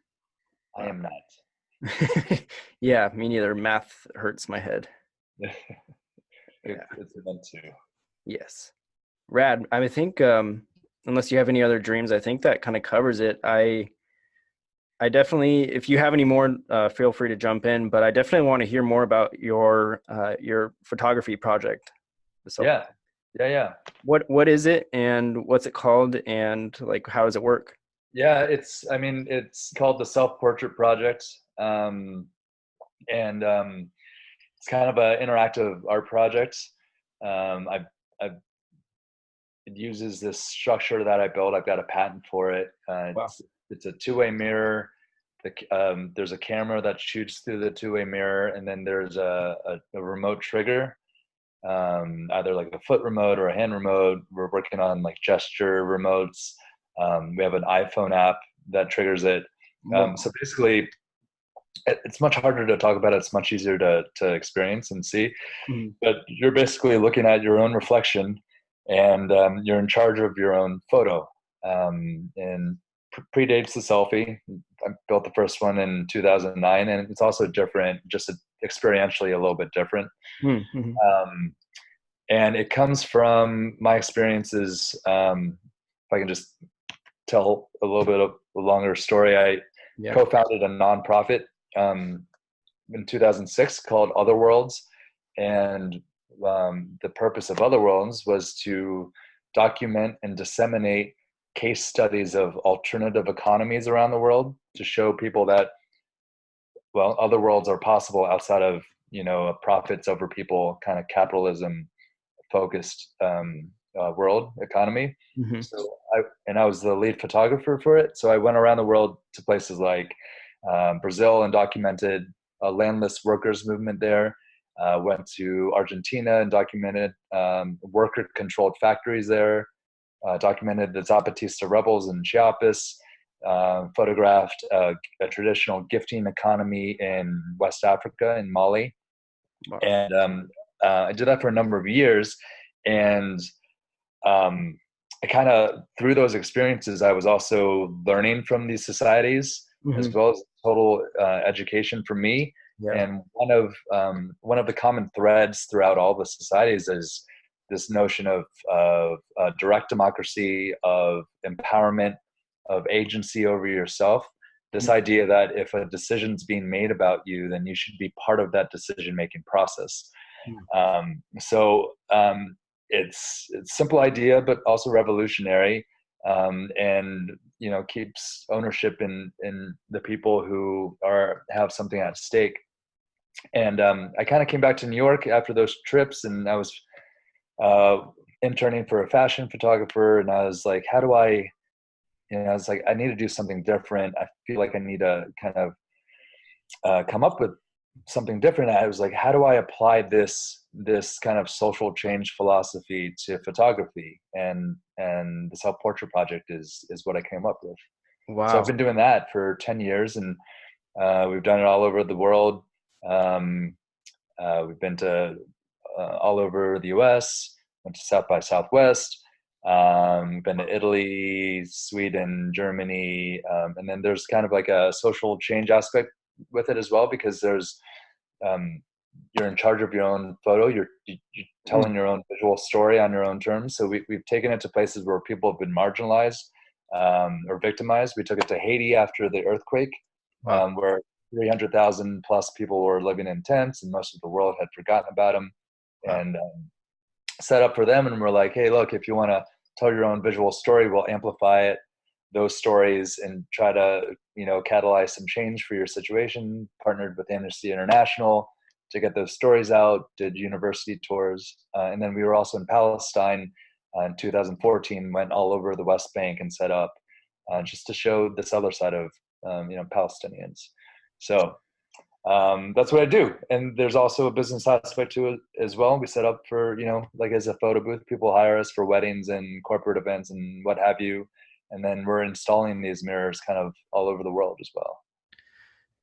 I Wow. am not. Yeah, me neither. Math hurts my head. Yeah. It's meant to. Yes. Rad. I think unless you have any other dreams, I think that kind of covers it. I definitely, if you have any more, feel free to jump in. But I definitely want to hear more about your photography project. So, Yeah, yeah. what is it, and what's it called, and like how does it work? Yeah, it's called the Self Portrait Project, and it's kind of an interactive art project. I It uses this structure that I built. I've got a patent for it. Wow. It's a two-way mirror. There's a camera that shoots through the two-way mirror, and then there's a remote trigger, either like a foot remote or a hand remote. We're working on like gesture remotes. We have an iPhone app that triggers it. Wow. So basically, it's much harder to talk about. It's much easier to experience and see. Mhm. But you're basically looking at your own reflection, and you're in charge of your own photo. And predates the selfie. I built the first one in 2009, and it's also different, just experientially a little bit different. Mhm. Um, and it comes from my experiences. If I can just tell a little bit of a longer story, I Yeah. co-founded a nonprofit um, in 2006 called Otherworlds, and the purpose of Otherworlds was to document and disseminate case studies of alternative economies around the world to show people that, well, other worlds are possible outside of, a profits over people kind of capitalism focused world economy. Mhm. So I was the lead photographer for it. So I went around the world to places like Brazil and documented a landless workers movement there. Went to Argentina and documented worker-controlled factories there. Documented the Zapatista rebels in Chiapas. Photographed a traditional gifting economy in West Africa, in Mali, Wow. and I did that for a number of years. And um, I kind of, through those experiences, I was also learning from these societies as Mhm. well as total education for me. Yeah. And one of the common threads throughout all the societies is this notion of direct democracy, of empowerment, of agency over yourself. This idea that if a decision's being made about you, then you should be part of that decision making process. Mhm. It's a simple idea, but also revolutionary, and keeps ownership in the people who have something at stake. And I kind of came back to New York after those trips, and I was uh, interning for a fashion photographer, and I was like, how do I? I was like, I need to do something different. I feel like I need to kind of come up with something different. I was like, how do I apply this kind of social change philosophy to photography? And the Self Portrait Project is what I came up with. So I've Wow. been doing that for 10 years, and we've done it all over the world. Um, we've been to all over the U.S. Went to South by Southwest. Been to Italy, Sweden, Germany, and then there's kind of like a social change aspect with it as well, because there's um, you're in charge of your own photo. You're telling Mhm. your own visual story on your own terms. So we've taken it to places where people have been marginalized or victimized. We took it to Haiti after the earthquake, Wow. where 300,000 plus people were living in tents, and most of the world had forgotten about them. Wow. And set up for them, and we're like, hey, look, if you want to tell your own visual story, we'll amplify it, those stories, and try to catalyze some change for your situation. Partnered with Amnesty International to get those stories out, did university tours, and then we were also in Palestine in 2014, went all over the West Bank and set up just to show this other side of Palestinians. So that's what I do. And there's also a business aspect to it as well. We set up for, like as a photo booth, people hire us for weddings and corporate events and what have you. And then we're installing these mirrors kind of all over the world as well.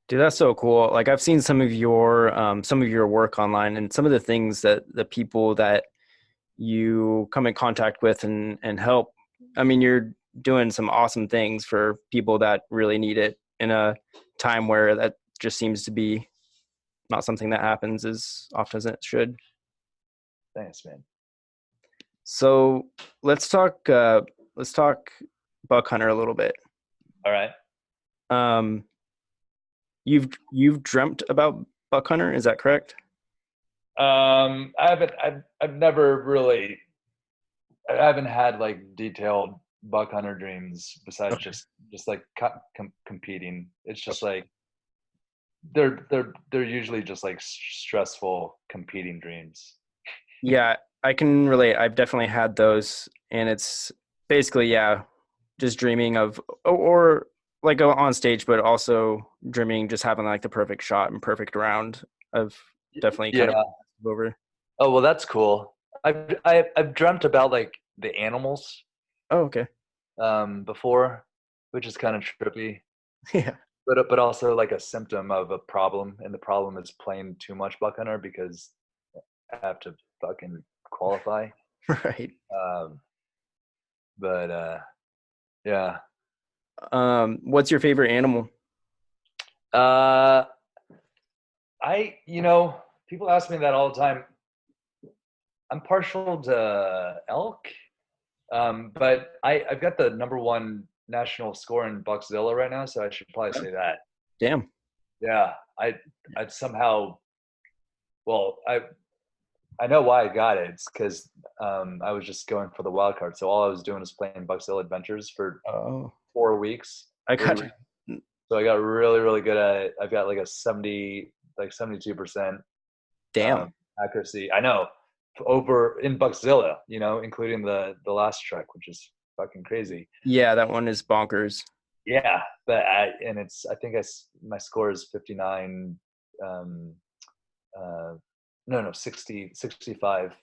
Dude, that's so cool. Like I've seen some of your work online, and some of the things that the people that you come in contact with and help. I mean, you're doing some awesome things for people that really need it in a time where that just seems to be not something that happens as often as it should. Thanks, man. So let's talk buck hunter a little bit. All right. Um, you've dreamt about buck hunter, is that correct? I've never really, I haven't had like detailed buck hunter dreams besides Okay. just like competing. It's just like they're usually just like stressful competing dreams. Yeah, I can relate. I've definitely had those, and it's basically, yeah, just dreaming of, or like on stage, but also dreaming just having like the perfect shot and perfect round. I've definitely kind of Yeah. over. Oh well, that's cool. I've dreamt about like the animals Oh, okay. before, which is kind of trippy. Yeah. But also like a symptom of a problem, and the problem is playing too much buck hunter because I have to fucking qualify. Right. Um, but yeah. What's your favorite animal? Uh, people ask me that all the time. I'm partial to elk, but I've got the number one national score in Buckzilla right now, so I should probably say that. Damn. Yeah, I somehow, well, I know why I got it. It's because I was just going for the wild card. So all I was doing was playing Buckzilla Adventures for Oh, 4 weeks, I 3 weeks. got you. So I got really, really good at it. I've got like a 72% Damn. accuracy. I know, over in Buckzilla, including the last trek, which is fucking crazy. Yeah, that one is bonkers. Yeah, but I think my score is 59. Uh, no, 60, 65,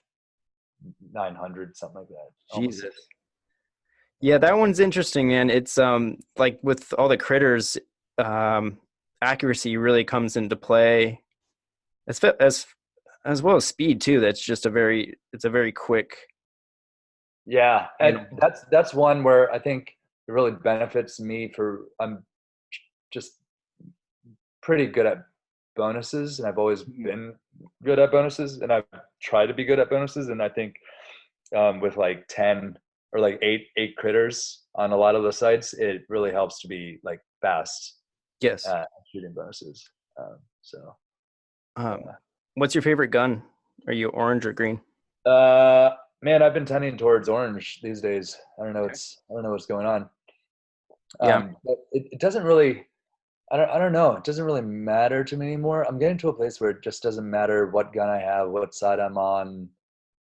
900, something like that. Almost. Jesus. Yeah, that one's interesting, man. It's like with all the critters, um, accuracy really comes into play as well as speed too. It's a very quick Yeah, and animal. that's one where I think it really benefits me. I'm just pretty good at bonuses, and I've always been good at bonuses, and I've tried to be good at bonuses, and I think with like 10 or like eight critters on a lot of the sites, it really helps to be like fast Yes. at shooting bonuses. So Um, yeah. what's your favorite gun? Are you orange or green? Man, I've been tending towards orange these days. I don't know what's going on. Yeah. But it doesn't really. I don't know. It doesn't really matter to me anymore. I'm getting to a place where it just doesn't matter what gun I have, what side I'm on.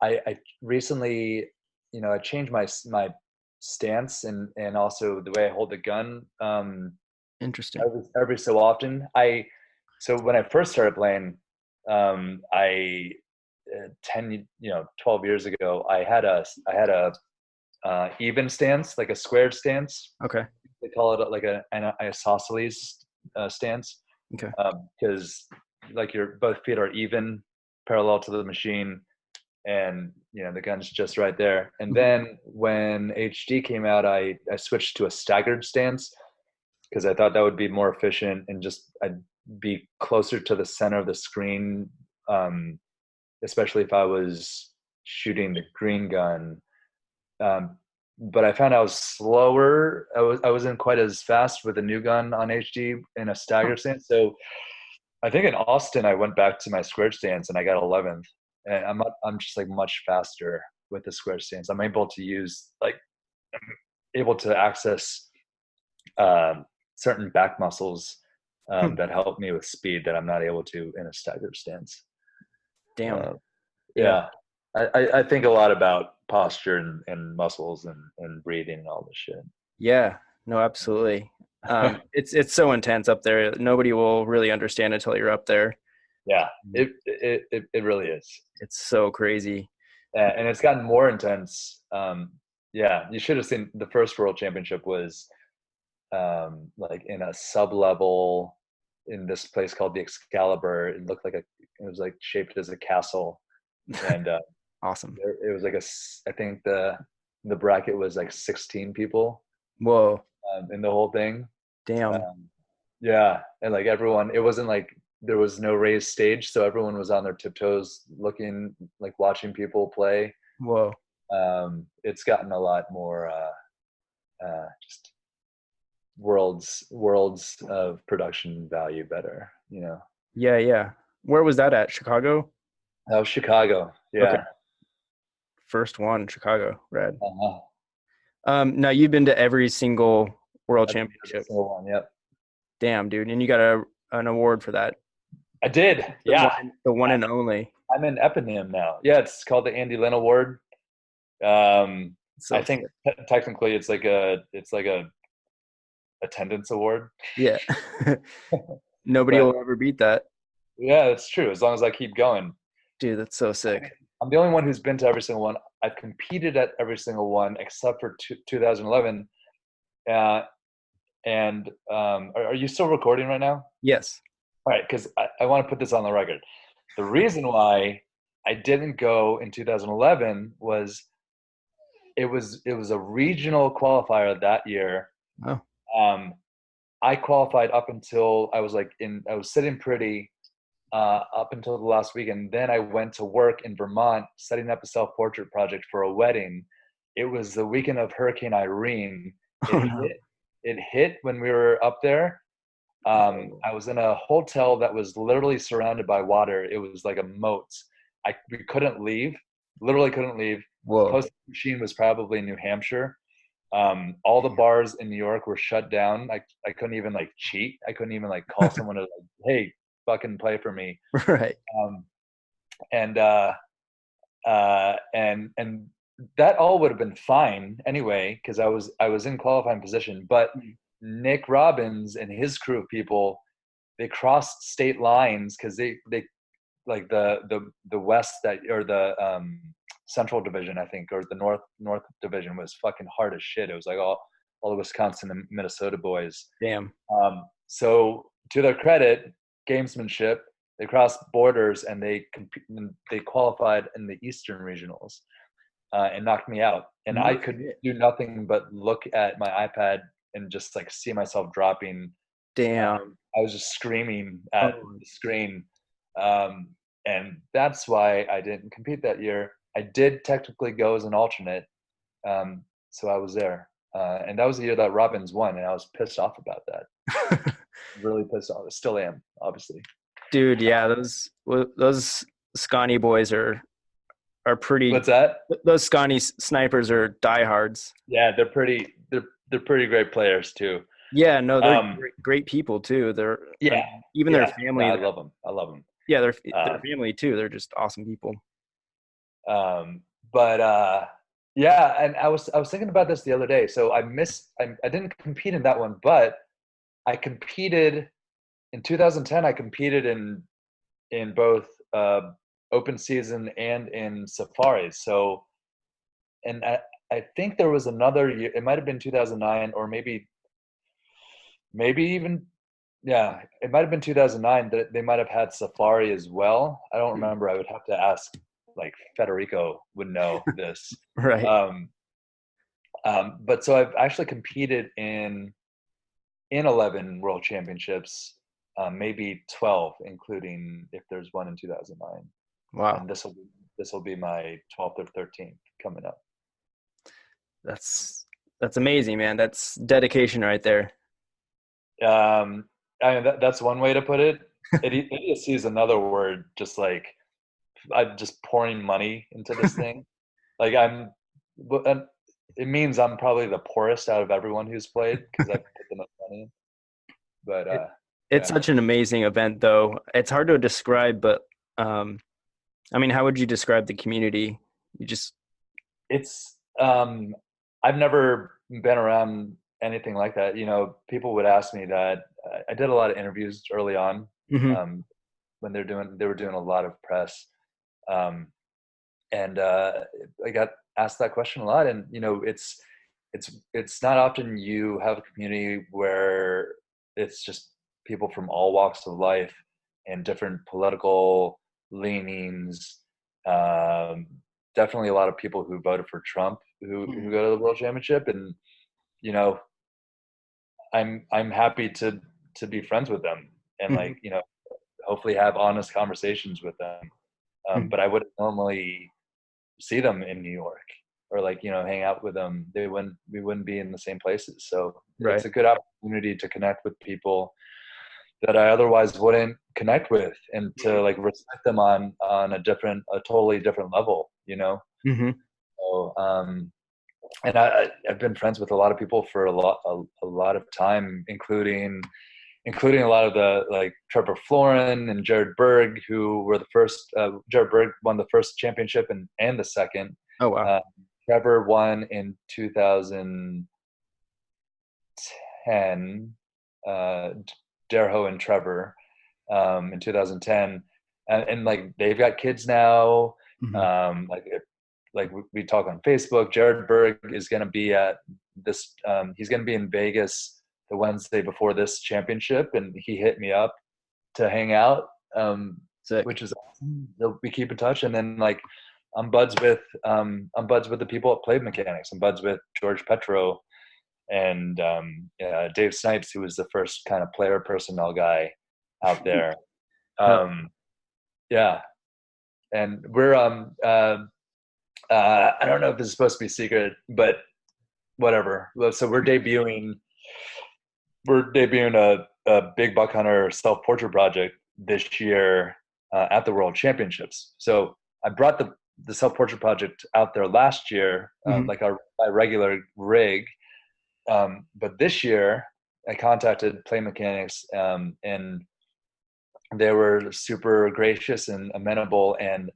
I recently, I changed my stance and also the way I hold the gun. Interesting. Every so often. So when I first started playing, I 10, 12 years ago, I had a even stance, like a squared stance. Okay. They call it like an isosceles stance, Okay. because like your both feet are even, parallel to the machine, and the gun's just right there. And then when HD came out, I switched to a staggered stance because I thought that would be more efficient, and just I'd be closer to the center of the screen, especially if I was shooting the green gun. But I found I was slower. I wasn't quite as fast with a new gun on HD in a Huh. stagger stance. So I think in Austin I went back to my square stance and I got 11th. And I'm just like much faster with the square stance. I'm able to access certain back muscles Hmm. that help me with speed that I'm not able to in a staggered stance. Damn. Uh, Yeah. yeah. I think a lot about posture and muscles and breathing and all this shit. Yeah, no, absolutely. It's so intense up there. Nobody will really understand until you're up there. Yeah, it really is. It's so crazy. And it's gotten more intense. Yeah, you should have seen the first World Championship was like in a sub level in this place called the Excalibur. It looked like it was like shaped as a castle, and Awesome. it was like I think the bracket was like 16 people Whoa. in the whole thing. Damn. Um, yeah, and like everyone, it wasn't like there was no raised stage, so everyone was on their tiptoes, looking like watching people play. Whoa. It's gotten a lot more just worlds of production value better, you know. Yeah, yeah. Where was that at? Chicago? Oh, Chicago, Okay. yeah. First one, Chicago. Rad. Uh-huh. Now you've been to every single world I've been to every championship. single one. Yep, Damn, dude. And you got an award for that. I did. Yeah, The one and only. I'm in eponym now. Yeah, it's called the Andy Lynn Award. So I think technically it's like a attendance award. yeah. Nobody But will ever beat that. yeah, it's true. As long as I keep going. Dude, that's so sick. I'm the only one who's been to every single one. I've competed at every single one except for 2011. And are you still recording right now? Yes. All right, because I want to put this on the record. The reason why I didn't go in 2011 was it was a regional qualifier that year. Oh. I qualified up until I was sitting pretty up until the last week, and then I went to work in Vermont setting up a self-portrait project for a wedding. It was the weekend of Hurricane Irene. It hit when we were up there. I was in a hotel that was literally surrounded by water. It was like a moat. We couldn't leave, literally couldn't leave. Whoa. Closest machine was probably in New Hampshire. All the bars in New York were shut down. I couldn't even like cheat. I couldn't even like call someone to like, hey, fucking play for me. Right. And that all would have been fine anyway, because I was in qualifying position. But Nick Robbins and his crew of people, they crossed state lines because they like the west or the Central Division, I think, or the North Division was fucking hard as shit. It was like all the Wisconsin and Minnesota boys. Damn. So to their credit, gamesmanship, they crossed borders and they qualified in the Eastern regionals and knocked me out. And I could do nothing but look at my iPad and just like see myself dropping. Damn. I was just screaming at the screen. And that's why I didn't compete that year. I did technically go as an alternate. So I was there. And that was the year that Robbins won, and I was pissed off about that. Really pissed off. I still am, obviously. Dude, yeah, those Scotty boys are pretty. What's that? Those Scotty snipers are diehards. Yeah, they're pretty great players too. Yeah, no, they're great people too. They're even their family. I love them. Yeah, their family too. They're just awesome people. Yeah, and I was thinking about this the other day. So I didn't compete in that one, but I competed in 2010. I competed in both open season and in safaris. So, and I think there was another year. It might have been 2009, or maybe even, yeah, it might have been 2009 that they might have had safari as well. I don't remember. I would have to ask. Like Federico would know this. Right. But so I've actually competed in 11 world championships, maybe 12, including if there's one in 2009. Wow. And this will be my 12th or 13th coming up. That's amazing, man. That's dedication right there. I mean, that's one way to put it. Idiocy is another word, just like I'm just pouring money into this thing. Like it means I'm probably the poorest out of everyone who's played because I've put the most money in. But it's such an amazing event, though. It's hard to describe, but I mean, how would you describe the community? You just It's I've never been around anything like that. You know, people would ask me that. I did a lot of interviews early on, hmm um, when they were doing a lot of press, um, and I got asked that question a lot. And you know, it's not often you have a community where it's just people from all walks of life and different political leanings. Um, Definitely a lot of people who voted for Trump who go to the World Championship, and you know, I'm happy to be friends with them and hmm like you know hopefully have honest conversations with them. hmm But I wouldn't normally see them in New York or like you know hang out with them. We wouldn't be in the same places. So it's Right. a good opportunity to connect with people that I otherwise wouldn't connect with, and to like respect them on a totally different level. You know. hmm So and I've been friends with a lot of people for a lot of time, including a lot of the like Trevor Florin and Jared Berg, who were the first. Jared Berg won the first championship and the second. Oh wow. Uh, Trevor won in 2010. Uh, Derho and Trevor in 2010, and like they've got kids now. hmm Like we talk on Facebook. Jared Berg is going to be at this. He's going to be in Vegas the Wednesday before this championship, and he hit me up to hang out, Sick. which is awesome. We keep in touch, and then like I'm buds with the people at Play Mechanics. I'm buds with George Petro and Dave Snipes, who was the first kind of player personnel guy out there. Hell, Um, yeah, and we're I don't know if this is supposed to be secret, but whatever. So we're debuting a big buck hunter self portrait project this year at the World Championships. So I brought the self portrait project out there last year, hmm like my regular rig. But this year, I contacted Play Mechanics, and they were super gracious and amenable. And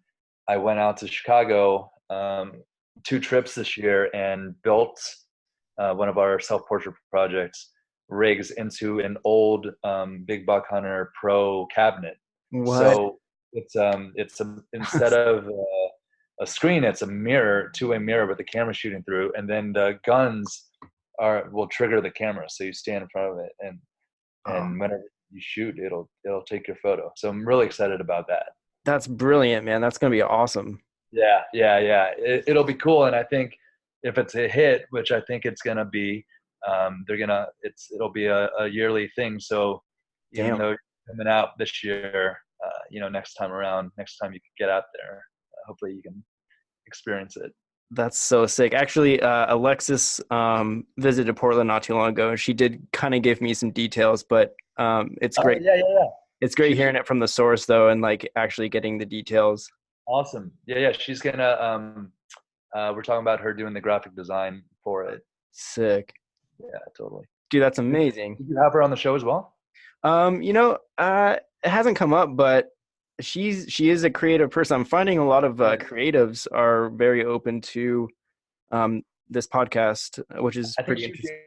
I went out to Chicago 2 trips this year and built one of our self portrait projects rigs into an old big buck hunter pro cabinet. What? So instead of a screen, it's a mirror, two-way mirror with the camera shooting through, and then the guns will trigger the camera, so you stand in front of it, Oh, and whenever you shoot, it'll take your photo. So I'm really excited about that. that's brilliant, man. That's gonna be awesome. Yeah. It'll be cool, and I think if it's a hit, which I think it's gonna be, it'll be a yearly thing. So even Damn. though you're coming out this year, next time around, next time you can get out there, hopefully you can experience it. That's so sick. Actually, Alexis visited Portland not too long ago, and she did kind of give me some details. But it's Oh great. yeah. It's great hearing it from the source, though, and like actually getting the details. Awesome. Yeah. She's gonna. We're talking about her doing the graphic design for it. Sick, Yeah, totally. dude. That's Did, amazing. did you have her on the show as well? It hasn't come up, but she is a creative person. I'm finding a lot of creatives are very open to this podcast, which is I think pretty she'd be interesting.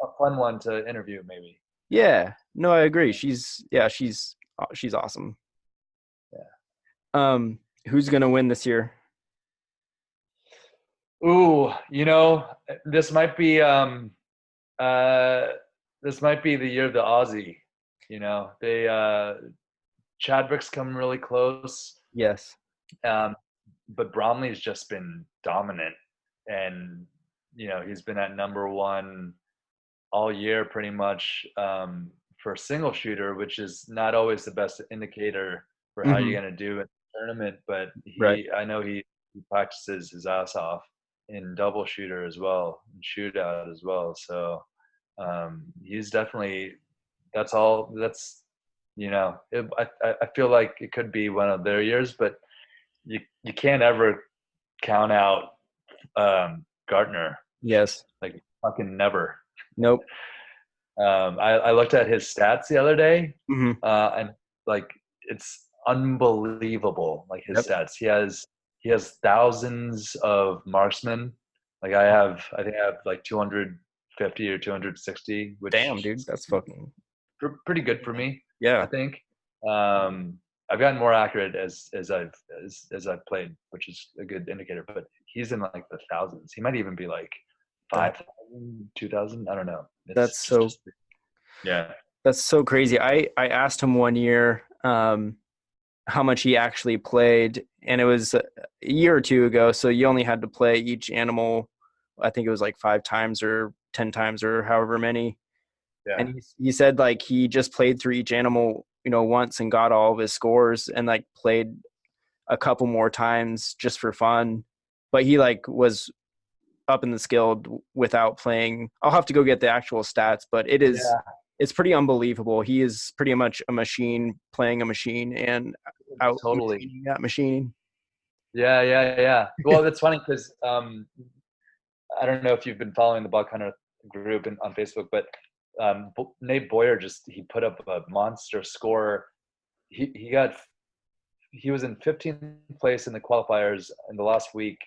a fun one to interview, maybe. Yeah, no, I agree. She's awesome. Yeah. Who's gonna win this year? Ooh, this might be uh this might be the year of the Aussie. They Chadwick's come really close. Yes. Um, but Bromley's just been dominant, and he's been at number one all year pretty much, for a single shooter, which is not always the best indicator for how hmm you're going to do in the tournament. But Right. I know he practices his ass off in double shooter as well, and shootout as well. So he's definitely, I feel like it could be one of their years, but you can't ever count out Gartner, Yes. like fucking never. Nope. I looked at his stats the other day, hmm and like it's unbelievable. Like his Yep. stats, he has thousands of marksmen. Like I think I have like 250 or 260, Damn, which dude, is that's fucking pretty good for me, I yeah. think. I've gotten more accurate as I've played, which is a good indicator. But he's in like the thousands. He might even be like That 5,000, 2,000. I don't know. that's It's so just yeah. that's so crazy. I asked him one year how much he actually played, and it was a year or two ago. So you only had to play each animal. I think it was like 5 times or 10 times or however many. Yeah. And he said like he just played through each animal, once and got all of his scores, and like played a couple more times just for fun. But he like was up in the skill without playing. I'll have to go get the actual stats, but Yeah. it's pretty unbelievable. He is pretty much a machine playing a machine and out Totally. machining that machine. Yeah. Well, that's funny because I don't know if you've been following the Buck Hunter group on Facebook, but Nate Boyer he put up a monster score. He was in 15th place in the qualifiers in the last week,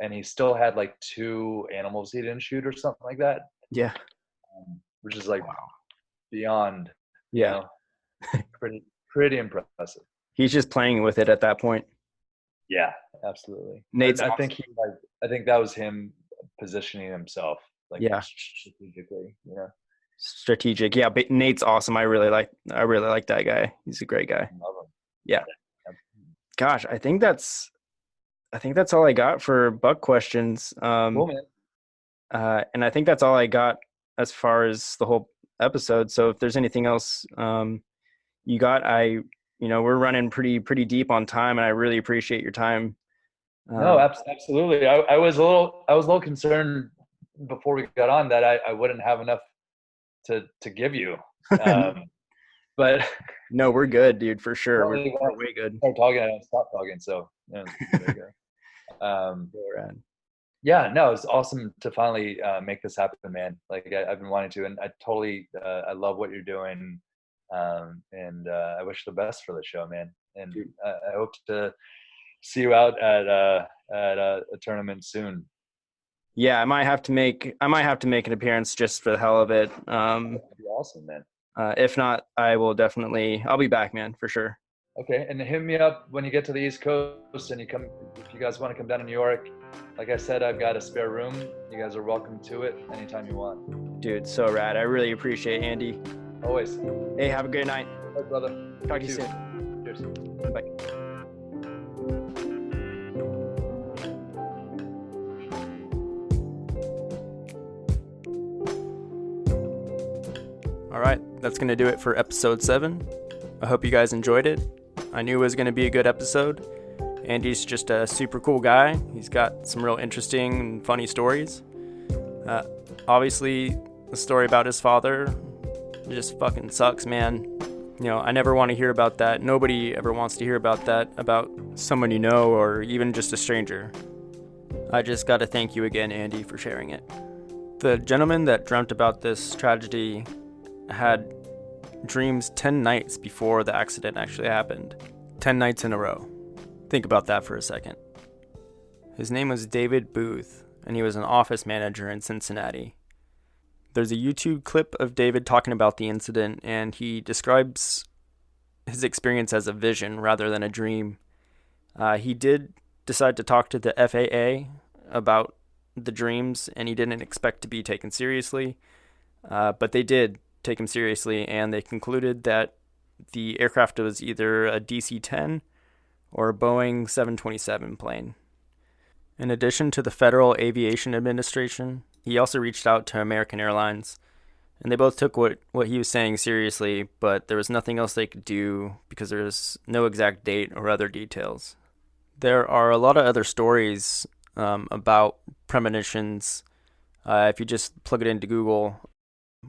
and he still had like 2 animals he didn't shoot or something like that, Yeah. which is like Wow. beyond, Yeah. pretty impressive. He's just playing with it at that point. Yeah, absolutely. Nate's I awesome. think I think that was him positioning himself like Yeah. strategically. Strategic. Yeah, but Nate's awesome. I really like that guy. He's a great guy. Love him. Yeah. Gosh, I think that's all I got for Buck questions. Cool, man. And I think that's all I got as far as the whole episode. So if there's anything else you got, we're running pretty deep on time, and I really appreciate your time. No, absolutely. I was a little concerned before we got on that I wouldn't have enough to give you. But no, we're good, dude, for sure. We're way good. Start talking, I don't stop talking. So yeah, there you go. Yeah, no, it's awesome to finally make this happen, man. Like I've been wanting to, and I totally I love what you're doing, and I wish the best for the show, man. And I hope to see you out at a tournament soon. Yeah, I might have to make an appearance just for the hell of it. That'd be awesome, man. If not, I'll be back, man, for sure. Okay, and hit me up when you get to the East Coast and if you guys want to come down to New York. Like I said, I've got a spare room. You guys are welcome to it anytime you want. Dude, so rad. I really appreciate it, Andy. Always. Hey, have a great night. All right, brother. Talk to you soon. Cheers. Bye. All right, that's going to do it for episode 7. I hope you guys enjoyed it. I knew it was going to be a good episode. Andy's just a super cool guy. He's got some real interesting and funny stories. Obviously, the story about his father just fucking sucks, man. I never want to hear about that. Nobody ever wants to hear about that, about someone you know or even just a stranger. I just got to thank you again, Andy, for sharing it. The gentleman that dreamt about this tragedy had dreams 10 nights before the accident actually happened. 10 nights in a row. Think about that for a second. His name was David Booth, and he was an office manager in Cincinnati. There's a YouTube clip of David talking about the incident, and he describes his experience as a vision rather than a dream. He did decide to talk to the FAA about the dreams, and he didn't expect to be taken seriously, but they did take him seriously, and they concluded that the aircraft was either a DC-10 or a Boeing 727 plane. In addition to the Federal Aviation Administration, he also reached out to American Airlines, and they both took what he was saying seriously, but there was nothing else they could do because there was no exact date or other details. There are a lot of other stories about premonitions. If you just plug it into Google,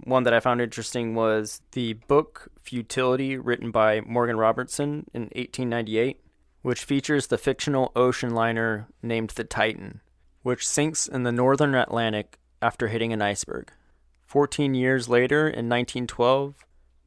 one that I found interesting was the book Futility, written by Morgan Robertson in 1898, which features the fictional ocean liner named the Titan, which sinks in the northern Atlantic after hitting an iceberg. 14 years later, in 1912,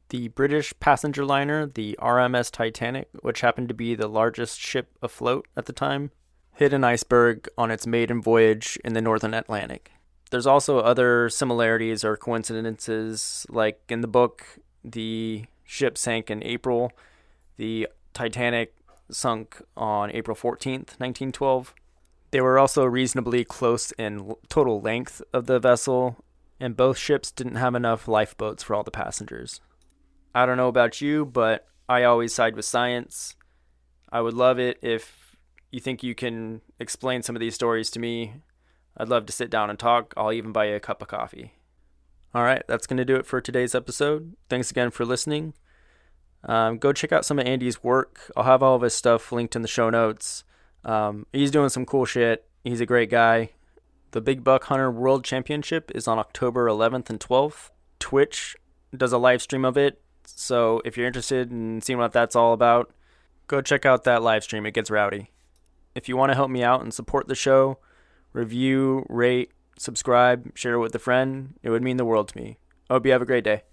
The British passenger liner, the RMS Titanic, which happened to be the largest ship afloat at the time, hit an iceberg on its maiden voyage in the northern Atlantic. There's also other similarities or coincidences, like in the book, the ship sank in April. The Titanic sunk on April 14th, 1912. They were also reasonably close in total length of the vessel, and both ships didn't have enough lifeboats for all the passengers. I don't know about you, but I always side with science. I would love it if you think you can explain some of these stories to me. I'd love to sit down and talk. I'll even buy you a cup of coffee. All right, that's going to do it for today's episode. Thanks again for listening. Go check out some of Andy's work. I'll have all of his stuff linked in the show notes. He's doing some cool shit. He's a great guy. The Big Buck Hunter World Championship is on October 11th and 12th. Twitch does a live stream of it. So if you're interested in seeing what that's all about, go check out that live stream. It gets rowdy. If you want to help me out and support the show, review, rate, subscribe, share it with a friend. It would mean the world to me. I hope you have a great day.